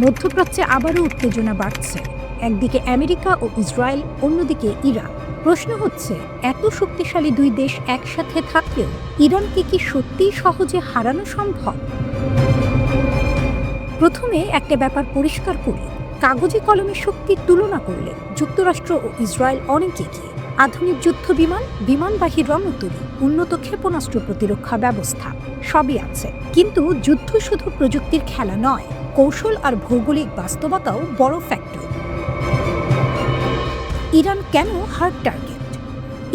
মধ্যপ্রাচ্যে আবারও উত্তেজনা বাড়ছে। একদিকে আমেরিকা ও ইসরায়েল, অন্যদিকে ইরান। প্রশ্ন হচ্ছে, এত শক্তিশালী দুই দেশ একসাথে থাকলেও ইরানকে কি সত্যিই সহজে হারানো সম্ভব? প্রথমে একটা ব্যাপার পরিষ্কার করি, কাগজে কলমে শক্তির তুলনা করলে যুক্তরাষ্ট্র ও ইসরায়েল অনেক এগিয়ে। আধুনিক যুদ্ধ বিমান, বিমানবাহী রণতরী, উন্নত ক্ষেপণাস্ত্র প্রতিরক্ষা ব্যবস্থা সবই আছে। কিন্তু যুদ্ধ শুধু প্রযুক্তির খেলা নয়, কৌশল আর ভৌগোলিক বাস্তবতাও বড় ফ্যাক্টর। ইরান কেন হার্ড টার্গেট?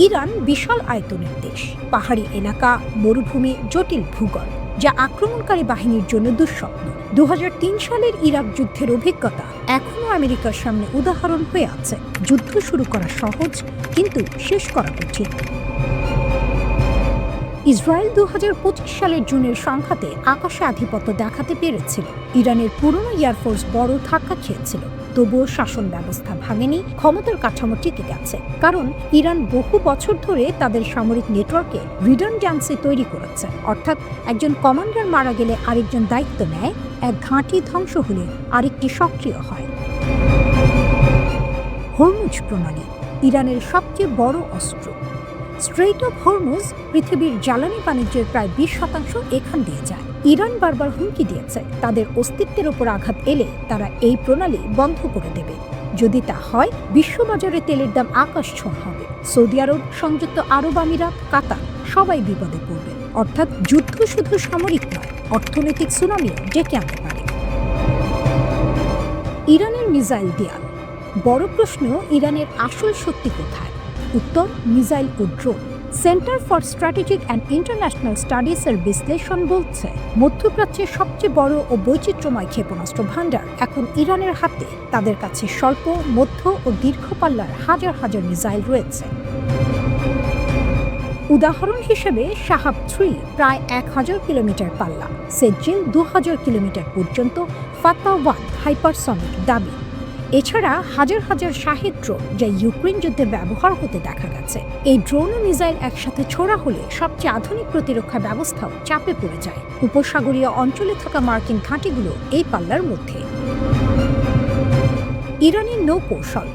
ইরান বিশাল আয়তনের দেশ, পাহাড়ি এলাকা, মরুভূমি, জটিল ভূগোল, যা আক্রমণকারী বাহিনীর জন্য দুঃস্বপ্ন। 2003 সালের ইরাক যুদ্ধের অভিজ্ঞতা এখনও আমেরিকার সামনে উদাহরণ হয়ে আছে। যুদ্ধ শুরু করা সহজ, কিন্তু শেষ করা কঠিন। ইসরায়েল 2025 সালের জুনের সংঘাতে আকাশে আধিপত্য দেখাতে পেরেছিল। ইরানের পুরনো এয়ারফোর্স বড় ধাক্কা খেয়েছিল, তবুও শাসন ব্যবস্থা ভাঙেনি, ক্ষমতার কাঠামো টিকে গেছে। কারণ ইরান বহু বছর ধরে তাদের সামরিক নেটওয়ার্কে রিডান্ড্যান্সি তৈরি করেছে। অর্থাৎ একজন কমান্ডার মারা গেলে আরেকজন দায়িত্ব নেয়, এক ঘাঁটি ধ্বংস হলে আরেকটি সক্রিয় হয়। হরমুজ প্রণালী ইরানের সবচেয়ে বড় অস্ত্র। স্ট্রেইট অফ হরমুজ পৃথিবীর জ্বালানি বাণিজ্যের প্রায় 20% এখান দিয়ে যায়। ইরান বারবার হুমকি দিয়েছে, তাদের অস্তিত্বের ওপর আঘাত এলে তারা এই প্রণালী বন্ধ করে দেবে। যদি তা হয়, বিশ্ববাজারে তেলের দাম আকাশ ছোঁয়া হবে। সৌদি আরব, সংযুক্ত আরব আমিরাত, কাতার সবাই বিপদে পড়বে। অর্থাৎ যুদ্ধ শুধু সামরিক নয়, অর্থনৈতিক সুনামিও ডেকে আনতে পারে। ইরানের মিসাইল দেয়াল। বড় প্রশ্ন, ইরানের আসল শক্তি কোথায়? উত্তর, মিসাইল ও drone. Centre for strategic and international স্টাডিজের বিশ্লেষণ বলছে, মধ্যপ্রাচ্যের সবচেয়ে বড় ও বৈচিত্র্যময় ক্ষেপণাস্ত্র ভাণ্ডার এখন ইরানের হাতে। তাদের কাছে স্বল্প, মধ্য ও দীর্ঘ পাল্লার হাজার হাজার মিসাইল রয়েছে। উদাহরণ হিসেবে শাহাব 3 প্রায় 1000 কিলোমিটার পাল্লা, সেজ্জিল 2000 কিলোমিটার পর্যন্ত, ফাতা 1 হাইপারসনিক দাবি। এছাড়া হাজার হাজার শাহেদ ড্রোন, যা ইউক্রেন যুদ্ধে ব্যবহার হতে দেখা গেছে। এই ড্রোন ও মিসাইল একসাথে ছোড়া হলে সবচেয়ে আধুনিক প্রতিরক্ষা ব্যবস্থাও চাপে পড়ে যায়। উপসাগরীয় অঞ্চলে থাকা মার্কিন ঘাঁটিগুলো এই পাল্লার মধ্যে। ইরানের নৌকৌশল।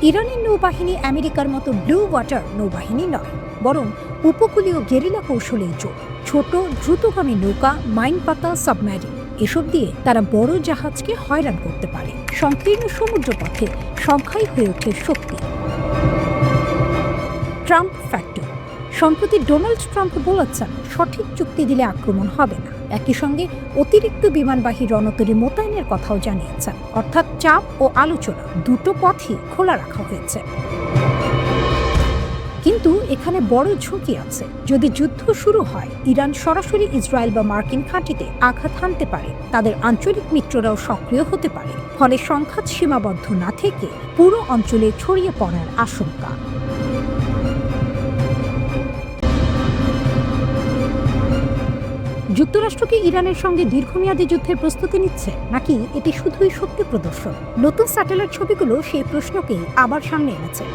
ইরানের নৌবাহিনী আমেরিকার মতো ব্লু ওয়াটার নৌবাহিনী নয়, বরং উপকূলীয় গেরিলা কৌশলেই জোর। ছোট দ্রুতগামী নৌকা, মাইন পাতা, সাবমেরিন, এসব দিয়ে তারা বড় জাহাজকে হয়রান করতে পারে। সংকীর্ণ সমুদ্রপথে সংখ্যাই হয়ে ওঠে শক্তি। Trump factor. সম্প্রতি ডোনাল্ড ট্রাম্প বলেছেন, সঠিক চুক্তি দিলে আক্রমণ হবে না। একই সঙ্গে অতিরিক্ত বিমানবাহী রণতরী মোতায়েনের কথাও জানিয়েছেন। অর্থাৎ চাপ ও আলোচনা দুটো পথই খোলা রাখা হয়েছে। কিন্তু এখানে বড় ঝুঁকি আছে। যদি যুদ্ধ শুরু হয়, ইরান সরাসরি ইসরায়েল বা মার্কিন ঘাঁটিতে আঘাত হানতে পারে। তাদের আঞ্চলিক মিত্ররাও সক্রিয় হতে পারে। ফলে সংঘাত সীমাবদ্ধ না থেকে পুরো অঞ্চলে ছড়িয়ে পড়ার আশঙ্কা। যুক্তরাষ্ট্র কি ইরানের সঙ্গে দীর্ঘমেয়াদী যুদ্ধের প্রস্তুতি নিচ্ছে, নাকি এটি শুধুই শক্তি প্রদর্শন? নতুন স্যাটেলাইট ছবিগুলো সেই প্রশ্নকেই আবার সামনে এনেছে।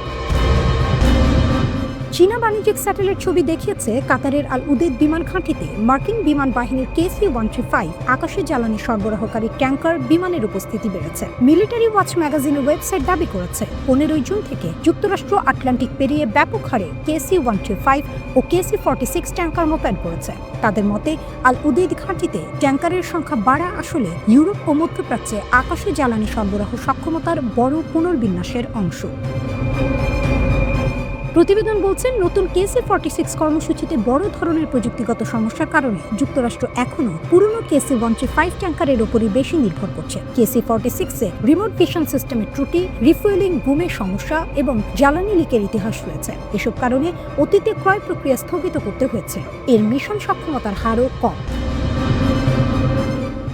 চীনা বাণিজ্যিক স্যাটেলাইট ছবি দেখিয়েছে, কাতারের আল উদেদ বিমান ঘাঁটিতে মার্কিন বিমান বাহিনীর KC-135 আকাশে জ্বালানি সরবরাহকারী ট্যাঙ্কার বিমানের উপস্থিতি বেড়েছে। মিলিটারি ওয়াচ ম্যাগাজিনের ওয়েবসাইট দাবি করেছে, 15 জুন থেকে যুক্তরাষ্ট্র আটলান্টিক পেরিয়ে ব্যাপক হারে KC-135 ও KC-46 ট্যাঙ্কার মোতায়েন করেছে। তাদের মতে, আল উদেদ ঘাঁটিতে ট্যাঙ্কারের সংখ্যা বাড়া আসলে ইউরোপ ও মধ্যপ্রাচ্যে আকাশে জ্বালানি সরবরাহ সক্ষমতার বড় পুনর্বিন্যাসের অংশ। প্রতিবেদন বলছে, নতুন KC-46 কর্মসূচিতে বড় ধরনের প্রযুক্তিগত সমস্যার কারণে যুক্তরাষ্ট্র এখনও পুরনো KC-135 ট্যাঙ্কারের ওপরই বেশি নির্ভর করছে। KC-46-এ রিমোট ভিশন সিস্টেমের ত্রুটি, রিফুয়েলিং বুমের সমস্যা এবং জ্বালানি লিকের ইতিহাস রয়েছে। এসব কারণে অতীতে ক্রয় প্রক্রিয়া স্থগিত করতে হয়েছিল। এর মিশন সক্ষমতার হারও কম।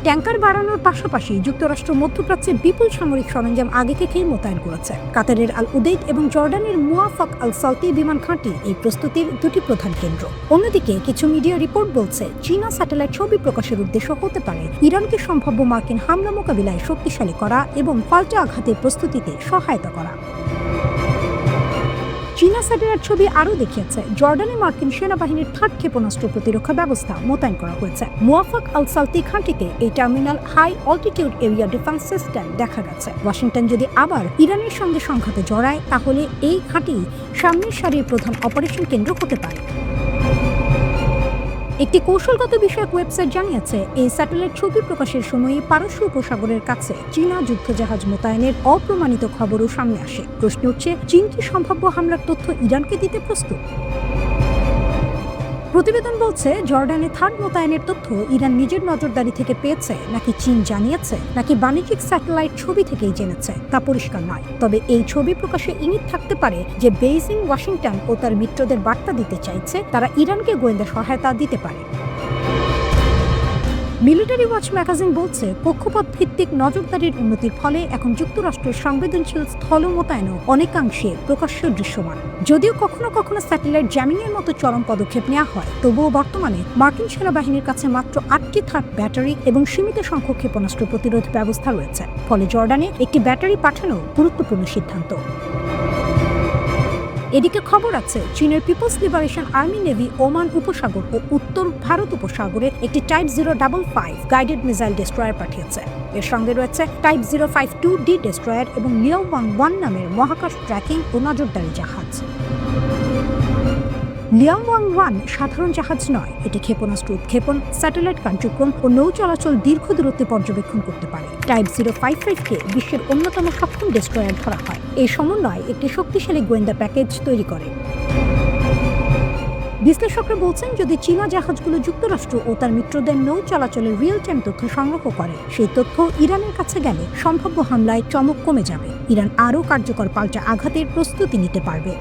ট্যাঙ্কার বাড়ানোর পাশাপাশি যুক্তরাষ্ট্র মধ্যপ্রাচ্যে বিপুল সামরিক সরঞ্জাম আগে থেকেই মোতায়েন করেছে। কাতারের আল উদেদ এবং জর্ডানের মুওয়াফাক আল সালতি বিমান ঘাঁটি এই প্রস্তুতির দুটি প্রধান কেন্দ্র। অন্যদিকে কিছু মিডিয়া রিপোর্ট বলছে, চীনা স্যাটেলাইট ছবি প্রকাশের উদ্দেশ্য হতে পারে ইরানকে সম্ভাব্য মার্কিন হামলা মোকাবিলায় শক্তিশালী করা এবং পাল্টা আঘাতের প্রস্তুতিতে সহায়তা করা। চীনা স্যাটেলাইট ছবি আরও দেখিয়েছে জর্ডানে মার্কিন সেনাবাহিনীর 3rd ক্ষেপণাস্ত্র প্রতিরক্ষা ব্যবস্থা মোতায়েন করা হয়েছে। মুওয়াফাক আল সালতি ঘাঁটিতে এই terminal high altitude area defence system দেখা গেছে। ওয়াশিংটন যদি আবার ইরানের সঙ্গে সংঘাতে জড়ায় তাহলে এই ঘাঁটি সামনের সারির প্রধান অপারেশন কেন্দ্র হতে পারে। একটি কৌশলগত বিষয়ক ওয়েবসাইট জানিয়েছে এই স্যাটেলাইট ছবি প্রকাশের সময়ই পারস্য উপসাগরের কাছে চীনা যুদ্ধজাহাজ মোতায়েনের অপ্রমাণিত খবরও সামনে আসে। প্রশ্ন উঠছে, চীন কি সম্ভাব্য হামলার তথ্য ইরানকে দিতে প্রস্তুত? প্রতিবেদন বলছে জর্ডানে 3rd মোতায়েনের তথ্য ইরান নিজের নজরদারি থেকে পেয়েছে নাকি চীন জানিয়েছে নাকি বাণিজ্যিক স্যাটেলাইট ছবি থেকেই জেনেছে তা পরিষ্কার নয়। তবে এই ছবি প্রকাশে ইঙ্গিত থাকতে পারে যে বেইজিং ওয়াশিংটন ও তার মিত্রদের বার্তা দিতে চাইছে তারা ইরানকে গোয়েন্দা সহায়তা দিতে পারে। মিলিটারি ওয়াচ ম্যাগাজিন বলছে কক্ষপথ ভিত্তিক নজরদারির উন্নতির ফলে এখন যুক্তরাষ্ট্রের সংবেদনশীল স্থল মোতায়েনও অনেকাংশে প্রকাশ্য দৃশ্যমান। যদিও কখনো কখনো স্যাটেলাইট জ্যামিংয়ের মতো চরম পদক্ষেপ নেওয়া হয়, তবুও বর্তমানে মার্কিন সেনাবাহিনীর কাছে মাত্র 8টি থার্ড ব্যাটারি এবং সীমিত সংখ্যক ক্ষেপণাস্ত্র প্রতিরোধ ব্যবস্থা রয়েছে। ফলে জর্ডানে একটি ব্যাটারি পাঠানো গুরুত্বপূর্ণ সিদ্ধান্ত। এদিকে খবর আছে চীনের People's Liberation Army Navy Oman উপসাগর ও উত্তর ভারত উপসাগরে একটি টাইপ 055 গাইডেড মিসাইল ডেস্ট্রয়ার পাঠিয়েছে। এর সঙ্গে রয়েছে টাইপ 052D ডেস্ট্রয়ার এবং লিয়াওয়াং-1 নামের মহাকাশ ট্র্যাকিং ও নজরদারি জাহাজ। লিয়াওয়াং-1 সাধারণ জাহাজ নয়, এটি ক্ষেপণাস্ত্র উৎক্ষেপণ, স্যাটেলাইট কার্যক্রম ও নৌ চলাচল দীর্ঘ দূরত্বে পর্যবেক্ষণ করতে পারে। টাইপ 055কে বিশ্বের অন্যতম সক্ষম ডেস্ট্রয়ার ধরা হয়। এই সমন্বয় একটি শক্তিশালী গোয়েন্দা প্যাকেজ তৈরি করে। বিশ্লেষকরা বলছেন যদি চীনা জাহাজগুলো যুক্তরাষ্ট্র ও তার মিত্রদের নৌ চলাচলের রিয়েল টাইম তথ্য সংগ্রহ করে, সেই তথ্য ইরানের কাছে গেলে সম্ভাব্য হামলায় চমক কমে যাবে। ইরান আরও কার্যকর পাল্টা আঘাতের প্রস্তুতি নিতে পারবে।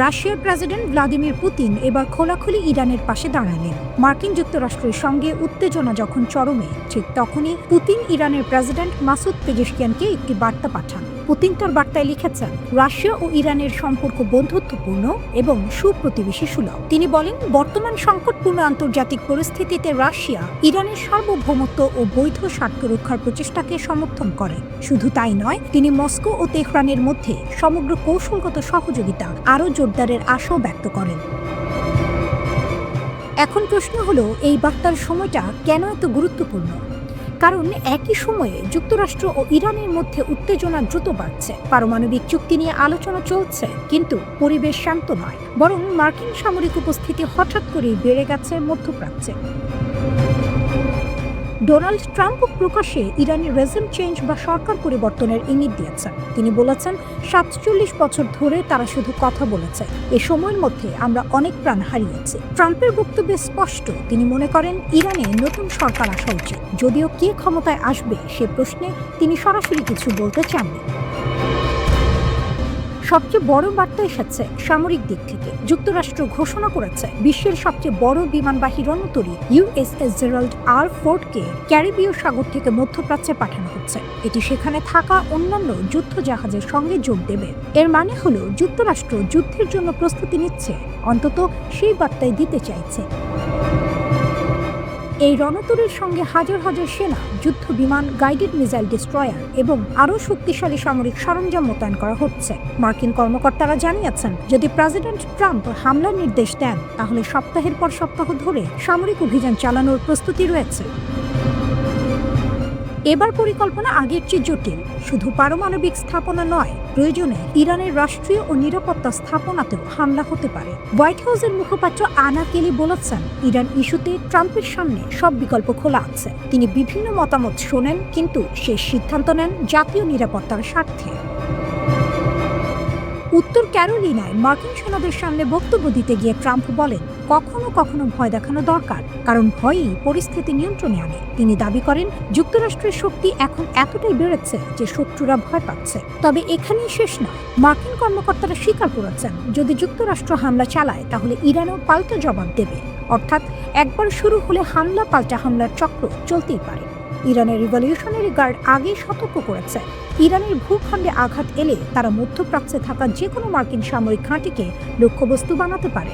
রাশিয়ার প্রেসিডেন্ট ভ্লাদিমির পুতিন এবার খোলাখুলি ইরানের পাশে দাঁড়ালেন। মার্কিন যুক্তরাষ্ট্রের সঙ্গে উত্তেজনা যখন চরমে, ঠিক তখনই পুতিন ইরানের প্রেসিডেন্ট মাসুদ পেজেশকিয়ানকে একটি বার্তা পাঠান। পুতিন তার বার্তায় লিখেছেন, রাশিয়া ও ইরানের সম্পর্ক বন্ধুত্বপূর্ণ এবং সুপ্রতিবেশী সুলভ। তিনি বলেন, বর্তমান সংকটপূর্ণ আন্তর্জাতিক পরিস্থিতিতে রাশিয়া ইরানের সার্বভৌমত্ব ও বৈধ স্বার্থ রক্ষার প্রচেষ্টাকে সমর্থন করে। শুধু তাই নয়, তিনি মস্কো ও তেহরানের মধ্যে সমগ্র কৌশলগত সহযোগিতা আরও জোরদারের আশাও ব্যক্ত করেন। এখন প্রশ্ন হলো, এই বার্তার সময়টা কেন এত গুরুত্বপূর্ণ? কারণ একই সময়ে যুক্তরাষ্ট্র ও ইরানের মধ্যে উত্তেজনা দ্রুত বাড়ছে। পারমাণবিক চুক্তি নিয়ে আলোচনা চলছে, কিন্তু পরিবেশ শান্ত নয়, বরং মার্কিন সামরিক উপস্থিতি হঠাৎ করেই বেড়ে গেছে মধ্যপ্রাচ্যে। ডোনাল্ড ট্রাম্প প্রকাশ্যে ইরানের রেজিম চেঞ্জ বা সরকার পরিবর্তনের ইঙ্গিত দিয়েছেন। তিনি বলেছেন, 47 বছর ধরে তারা শুধু কথা বলেছে, এ সময়ের মধ্যে আমরা অনেক প্রাণ হারিয়েছি। ট্রাম্পের বক্তব্যে স্পষ্ট, তিনি মনে করেন ইরানে নতুন সরকার আসা উচিত। যদিও কে ক্ষমতায় আসবে সে প্রশ্নে তিনি সরাসরি কিছু বলতে চাননি। সবচেয়ে বড় বার্তা এসেছে সামরিক দিক থেকে। যুক্তরাষ্ট্র ঘোষণা করেছে বিশ্বের সবচেয়ে বড় বিমানবাহী রণতরী USS জেরাল্ড R. ফোর্ডকে ক্যারিবীয় সাগর থেকে মধ্যপ্রাচ্যে পাঠানো হচ্ছে। এটি সেখানে থাকা অন্যান্য যুদ্ধ জাহাজের সঙ্গে যোগ দেবে। এর মানে হলো যুক্তরাষ্ট্র যুদ্ধের জন্য প্রস্তুতি নিচ্ছে, অন্তত সেই বার্তাই দিতে চাইছে। এই রণতরীর সঙ্গে হাজার হাজার সেনা, যুদ্ধ বিমান, গাইডেড মিসাইল ডেস্ট্রয়ার এবং আরও শক্তিশালী সামরিক সরঞ্জাম মোতায়েন করা হচ্ছে। মার্কিন কর্মকর্তারা জানিয়েছেন, যদি প্রেসিডেন্ট ট্রাম্প হামলার নির্দেশ দেন তাহলে সপ্তাহের পর সপ্তাহ ধরে সামরিক অভিযান চালানোর প্রস্তুতি রয়েছে। এবার পরিকল্পনা আগের চেয়ে জটিল। শুধু পারমাণবিক স্থাপনা নয়, প্রয়োজনে ইরানের রাষ্ট্রীয় ও নিরাপত্তা স্থাপনাতেও হামলা হতে পারে। হোয়াইট হাউসের মুখপাত্র আনা কেলি বলেছেন, ইরান ইস্যুতে ট্রাম্পের সামনে সব বিকল্প খোলা আছে। তিনি বিভিন্ন মতামত শোনেন, কিন্তু শেষ সিদ্ধান্ত নেন জাতীয় নিরাপত্তার স্বার্থে। উত্তর ক্যারোলিনায় মার্কিন সেনাদের সামনে বক্তব্য দিতে গিয়ে ট্রাম্প বলেন, কখনো কখনো ভয় দেখানো দরকার, কারণ ভয়ই পরিস্থিতি নিয়ন্ত্রণে আনে। তিনি দাবি করেন, যুক্তরাষ্ট্রের শক্তি এখন এতটাই বেড়েছে যে শত্রুরা ভয় পাচ্ছে। তবে এখানেই শেষ নয়। মার্কিন কর্মকর্তারা স্বীকার করেছেন, যদি যুক্তরাষ্ট্র হামলা চালায় তাহলে ইরানও পাল্টা জবাব দেবে। অর্থাৎ একবার শুরু হলে হামলা পাল্টা হামলার চক্র চলতেই পারে। ইরানের রিভলিউশনারি গার্ড আগেই সতর্ক করেছে, ইরানের ভূখণ্ডে আঘাত এলে তারা মধ্যপ্রাচ্যে থাকা যে কোনো মার্কিন সামরিক ঘাঁটিকে লক্ষ্যবস্তু বানাতে পারে।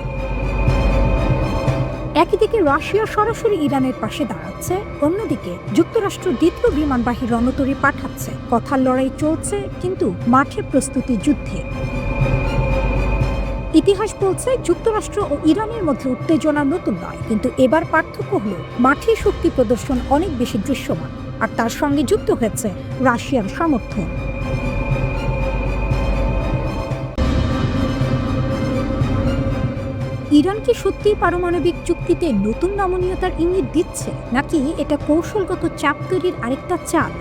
একদিকে রাশিয়া সরাসরি ইরানের পাশে দাঁড়াচ্ছে, অন্যদিকে যুক্তরাষ্ট্র দ্বিতীয় বিমানবাহী রণতরী পাঠাচ্ছে। কথার লড়াই চলছে, কিন্তু মাঠে প্রস্তুতি যুদ্ধে। ইতিহাস বলছে যুক্তরাষ্ট্র ও ইরানের মধ্যে উত্তেজনা নতুন নয়, কিন্তু এবার পার্থক্য হল মাঠে শক্তি প্রদর্শন অনেক বেশি দৃশ্যমান, আর তার সঙ্গে যুক্ত হয়েছে রাশিয়ার সমর্থন। ইরান কি সত্যিই পারমাণবিক চুক্তিতে নতুন নমনীয়তার ইঙ্গিত দিচ্ছে, নাকি এটা কৌশলগত চাপ তৈরির আরেকটা চাল?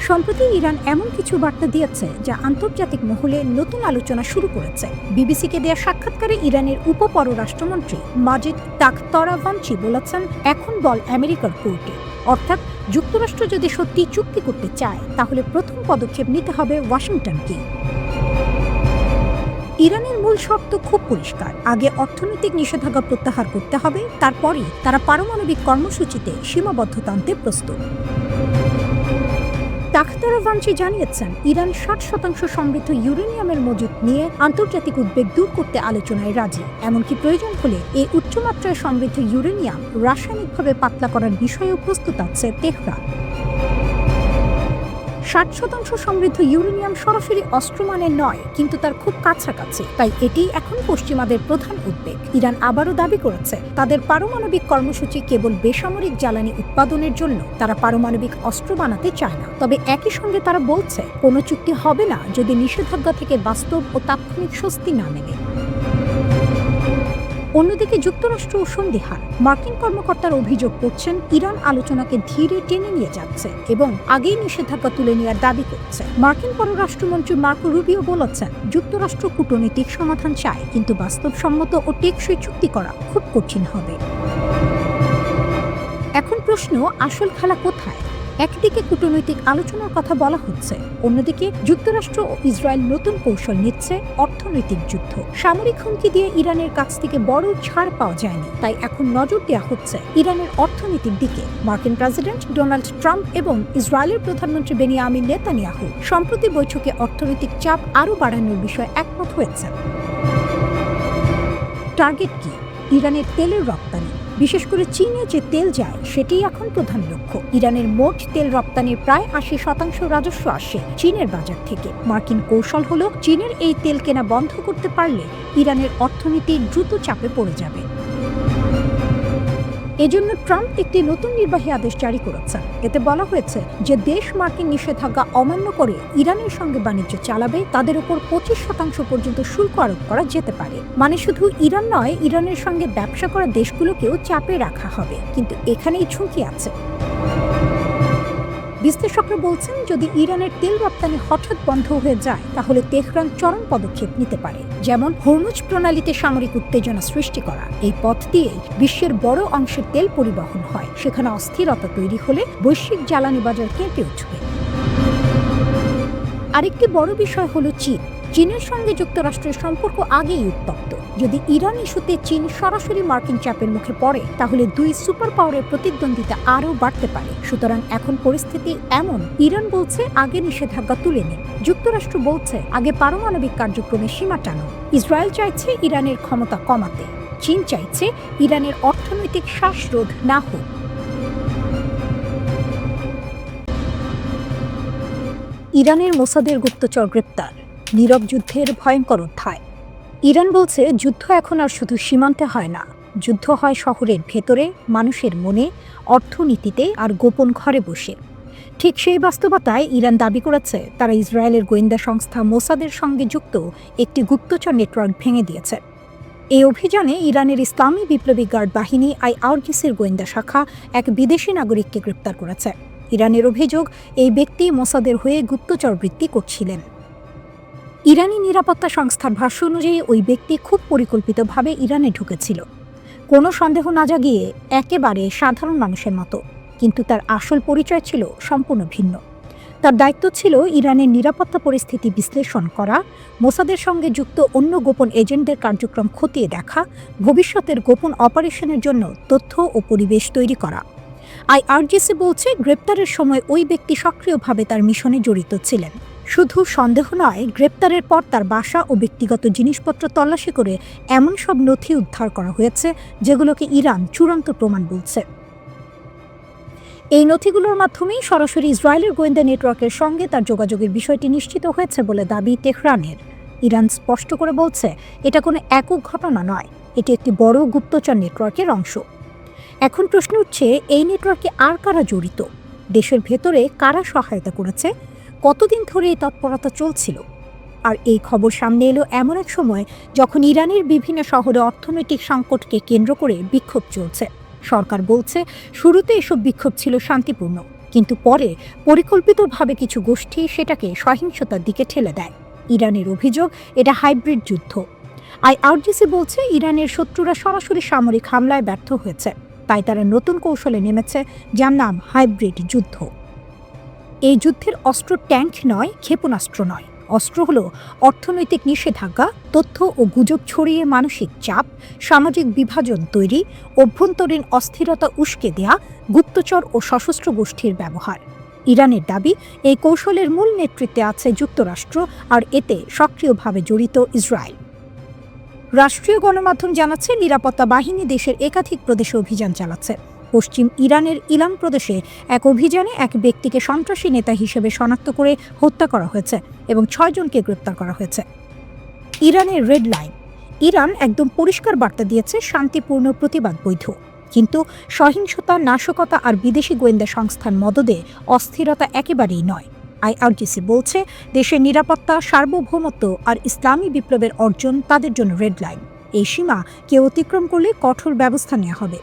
সম্প্রতি ইরান এমন কিছু বার্তা দিয়েছে যা আন্তর্জাতিক মহলে নতুন আলোচনা শুরু করেছে। বিবিসিকে দেয়া সাক্ষাৎকারে ইরানের উপপররাষ্ট্রমন্ত্রী মাজিদ তাখতরাভানচি বলেছেন, এখন বল আমেরিকার কোর্টে। অর্থাৎ যুক্তরাষ্ট্র যদি সত্যি চুক্তি করতে চায়, তাহলে প্রথম পদক্ষেপ নিতে হবে ওয়াশিংটনকে। ইরানের মূল শর্ত খুব পরিষ্কার, আগে অর্থনৈতিক নিষেধাজ্ঞা প্রত্যাহার করতে হবে, তারপরই তারা পারমাণবিক কর্মসূচিতে সীমাবদ্ধতা আনতে প্রস্তুত। তাখতারাভানচি জানিয়েছেন, ইরান 60% সমৃদ্ধ ইউরেনিয়ামের মজুত নিয়ে আন্তর্জাতিক উদ্বেগ দূর করতে আলোচনায় রাজি। এমনকি প্রয়োজন হলে এই উচ্চমাত্রায় সমৃদ্ধ ইউরেনিয়াম রাসায়নিকভাবে পাতলা করার বিষয়েও প্রস্তুত আছে তেহরান। 60% সমৃদ্ধ ইউরেনিয়াম সরাসরি অস্ত্র মানের নয়, কিন্তু তার খুব কাছাকাছি, তাই এটি এখন পশ্চিমাদের প্রধান উদ্বেগ। ইরান আবারও দাবি করেছে, তাদের পারমাণবিক কর্মসূচি কেবল বেসামরিক জ্বালানি উৎপাদনের জন্য, তারা পারমাণবিক অস্ত্র বানাতে চায় না। তবে একই সঙ্গে তারা বলছে, কোনো চুক্তি হবে না যদি নিষেধাজ্ঞা থেকে বাস্তব ও তাৎক্ষণিক স্বস্তি না মেলে। অন্যদিকে যুক্তরাষ্ট্র সন্দিহান। মার্কিন কর্মকর্তারা অভিযোগ করছেন, ইরান আলোচনাকে ধীরে টেনে নিয়ে যাচ্ছে এবং আগেই নিষেধাজ্ঞা তুলে নেওয়ার দাবি করছে। মার্কিন পররাষ্ট্রমন্ত্রী মার্কো রুবিও বলেছেন, যুক্তরাষ্ট্র কূটনৈতিক সমাধান চায়, কিন্তু বাস্তবসম্মত ও টেকসই চুক্তি করা খুব কঠিন হবে। এখন প্রশ্ন, আসল খেলা কোথায়? একদিকে কূটনৈতিক আলোচনার কথা বলা হচ্ছে, অন্যদিকে যুক্তরাষ্ট্র ও ইসরায়েল নতুন কৌশল নিচ্ছে, অর্থনৈতিক যুদ্ধ। সামরিক হুমকি দিয়ে ইরানের কাছ থেকে বড় ছাড় পাওয়া যায়নি, তাই এখন নজর দেওয়া হচ্ছে ইরানের অর্থনীতির দিকে। মার্কিন প্রেসিডেন্ট ডোনাল্ড ট্রাম্প এবং ইসরায়েলের প্রধানমন্ত্রী বেনিয়ামিন নেতানিয়াহু সম্প্রতি বৈঠকে অর্থনৈতিক চাপ আরও বাড়ানোর বিষয়ে একমত হয়েছেন। টার্গেট কি? ইরানের তেলের রপ্তানি, বিশেষ করে চীনে যে তেল যায় সেটিই এখন প্রধান লক্ষ্য। ইরানের মোট তেল রপ্তানির প্রায় 80% রাজস্ব আসে চীনের বাজার থেকে। মার্কিন কৌশল হলো, চীনের এই তেল কেনা বন্ধ করতে পারলে ইরানের অর্থনীতি দ্রুত চাপে পড়ে যাবে। এজন্য ট্রাম্প একটি নতুন নির্বাহী আদেশ জারি করেছেন। এতে বলা হয়েছে, যে দেশ মার্কিন নিষেধাজ্ঞা অমান্য করে ইরানের সঙ্গে বাণিজ্য চালাবে, তাদের উপর 25% পর্যন্ত শুল্ক আরোপ করা যেতে পারে। মানে শুধু ইরান নয়, ইরানের সঙ্গে ব্যবসা করা দেশগুলোকেও চাপে রাখা হবে। কিন্তু এখানেই ঝুঁকি আছে। বিশ্লেষকরা বলছেন, যদি ইরানের তেল রপ্তানি হঠাৎ বন্ধ হয়ে যায়, তাহলে তেহরান চরম পদক্ষেপ নিতে পারে, যেমন হরমুজ প্রণালীতে সামরিক উত্তেজনা সৃষ্টি করা। এই পথ দিয়ে বিশ্বের বড় অংশের তেল পরিবহন হয়। সেখানে অস্থিরতা তৈরি হলে বৈশ্বিক জ্বালানি বাজার কেঁপে উঠবে। আরেকটি বড় বিষয় হলো চীন। চীনের সঙ্গে যুক্তরাষ্ট্রের সম্পর্ক আগেই উত্তপ্ত। যদি ইরান ইস্যুতে চীন সরাসরি মার্কিন চাপের মুখে পড়ে, তাহলে দুই সুপার পাওয়ারের প্রতিদ্বন্দ্বিতা আরও বাড়তে পারে। সুতরাং এখন পরিস্থিতি এমন, ইরান বলছে আগে নিষেধাজ্ঞা তুলে নিন, যুক্তরাষ্ট্র বলছে আগে পারমাণবিক কার্যক্রমের সীমা টানুন। ইসরায়েল চাইছে ইরানের ক্ষমতা কমাতে, চীন চাইছে ইরানের অর্থনৈতিক শ্বাসরোধ না হোক। ইরানের মোসাদের গুপ্তচর গ্রেপ্তার, নীরব যুদ্ধের ভয়ঙ্কর অধ্যায়। ইরান বলছে, যুদ্ধ এখন আর শুধু সীমান্তে হয় না, যুদ্ধ হয় শহরের ভেতরে, মানুষের মনে, অর্থনীতিতে আর গোপন ঘরে বসে। ঠিক সেই বাস্তবতায় ইরান দাবি করেছে, তারা ইসরায়েলের গোয়েন্দা সংস্থা মোসাদের সঙ্গে যুক্ত একটি গুপ্তচর নেটওয়ার্ক ভেঙে দিয়েছে। এই অভিযানে ইরানের ইসলামী বিপ্লবী গার্ড বাহিনী আইআরজিসির গোয়েন্দা শাখা এক বিদেশি নাগরিককে গ্রেপ্তার করেছে। ইরানের অভিযোগ, এই ব্যক্তি মোসাদের হয়ে গুপ্তচর বৃত্তি করছিলেন। ইরানি নিরাপত্তা সংস্থার ভাষ্য অনুযায়ী ওই ব্যক্তি খুব পরিকল্পিতভাবে ইরানে ঢুকেছিল, কোনো সন্দেহ না জাগিয়ে একেবারে সাধারণ মানুষের মতো। কিন্তু তার আসল পরিচয় ছিল সম্পূর্ণ ভিন্ন। তার দায়িত্ব ছিল ইরানের নিরাপত্তা পরিস্থিতি বিশ্লেষণ করা, মোসাদের সঙ্গে যুক্ত অন্য গোপন এজেন্টদের কার্যক্রম খতিয়ে দেখা, ভবিষ্যতের গোপন অপারেশনের জন্য তথ্য ও পরিবেশ তৈরি করা। আইআরজিসি বলছে, গ্রেপ্তারের সময় ওই ব্যক্তি সক্রিয়ভাবে তার মিশনে জড়িত ছিলেন। শুধু সন্দেহ নয়, গ্রেপ্তারের পর তার বাসা ও ব্যক্তিগত জিনিসপত্র তল্লাশি করে এমন সব নথি উদ্ধার করা হয়েছে যেগুলোকে ইরান চূড়ান্ত প্রমাণ বলছে। এই নথিগুলোর মাধ্যমেই সরাসরি ইসরায়েলের গোয়েন্দা নেটওয়ার্কের সঙ্গে তার যোগাযোগের বিষয়টি নিশ্চিত হয়েছে বলে দাবি তেহরানের। ইরান স্পষ্ট করে বলছে এটা কোনো একক ঘটনা নয়, এটি একটি বড় গুপ্তচর নেটওয়ার্কের অংশ। এখন প্রশ্ন উঠছে, এই নেটওয়ার্কে আর কারা জড়িত, দেশের ভেতরে কারা সহায়তা করেছে, কতদিন ধরে এই তৎপরতা চলছিল। আর এই খবর সামনে এলো এমন এক সময় যখন ইরানের বিভিন্ন শহরে অর্থনৈতিক সংকটকে কেন্দ্র করে বিক্ষোভ চলছে। সরকার বলছে শুরুতে এসব বিক্ষোভ ছিল শান্তিপূর্ণ, কিন্তু পরে পরিকল্পিতভাবে কিছু গোষ্ঠী সেটাকে সহিংসতার দিকে ঠেলে দেয়। ইরানের অভিযোগ এটা হাইব্রিড যুদ্ধ। আইআরজিসি বলছে ইরানের শত্রুরা সরাসরি সামরিক হামলায় ব্যর্থ হয়েছে, তাই তারা নতুন কৌশলে নেমেছে, যার নাম হাইব্রিড যুদ্ধ। এই যুদ্ধের অস্ত্র ট্যাঙ্ক নয়, ক্ষেপণাস্ত্র নয়, অস্ত্র হলো অর্থনৈতিক নিষেধাজ্ঞা, তথ্য ও গুজব ছড়িয়ে মানসিক চাপ, সামাজিক বিভাজন তৈরি, অভ্যন্তরীণ অস্থিরতা উস্কে দেয়া, গুপ্তচর ও সশস্ত্র গোষ্ঠীর ব্যবহার। ইরানের দাবি এই কৌশলের মূল নেতৃত্বে আছে যুক্তরাষ্ট্র, আর এতে সক্রিয়ভাবে জড়িত ইসরায়েল। রাষ্ট্রীয় গণমাধ্যম জানাচ্ছে নিরাপত্তা বাহিনী দেশের একাধিক প্রদেশে অভিযান চালাচ্ছে। পশ্চিম ইরানের ইলাম প্রদেশে এক অভিযানে এক ব্যক্তিকে সন্ত্রাসী নেতা হিসেবে শনাক্ত করে হত্যা করা হয়েছে এবং 6 জনকে গ্রেপ্তার করা হয়েছে। ইরানের রেড লাইন। ইরান একদম পরিষ্কার বার্তা দিয়েছে, শান্তিপূর্ণ প্রতিবাদ বৈধ, কিন্তু সহিংসতা, নাশকতা আর বিদেশি গোয়েন্দা সংস্থার মদদে অস্থিরতা একেবারেই নয়। আইআরজিসি বলছে দেশের নিরাপত্তা, সার্বভৌমত্ব আর ইসলামী বিপ্লবের অর্জন তাদের জন্য রেড লাইন। এই সীমা কেউ অতিক্রম করলে কঠোর ব্যবস্থা নেওয়া হবে।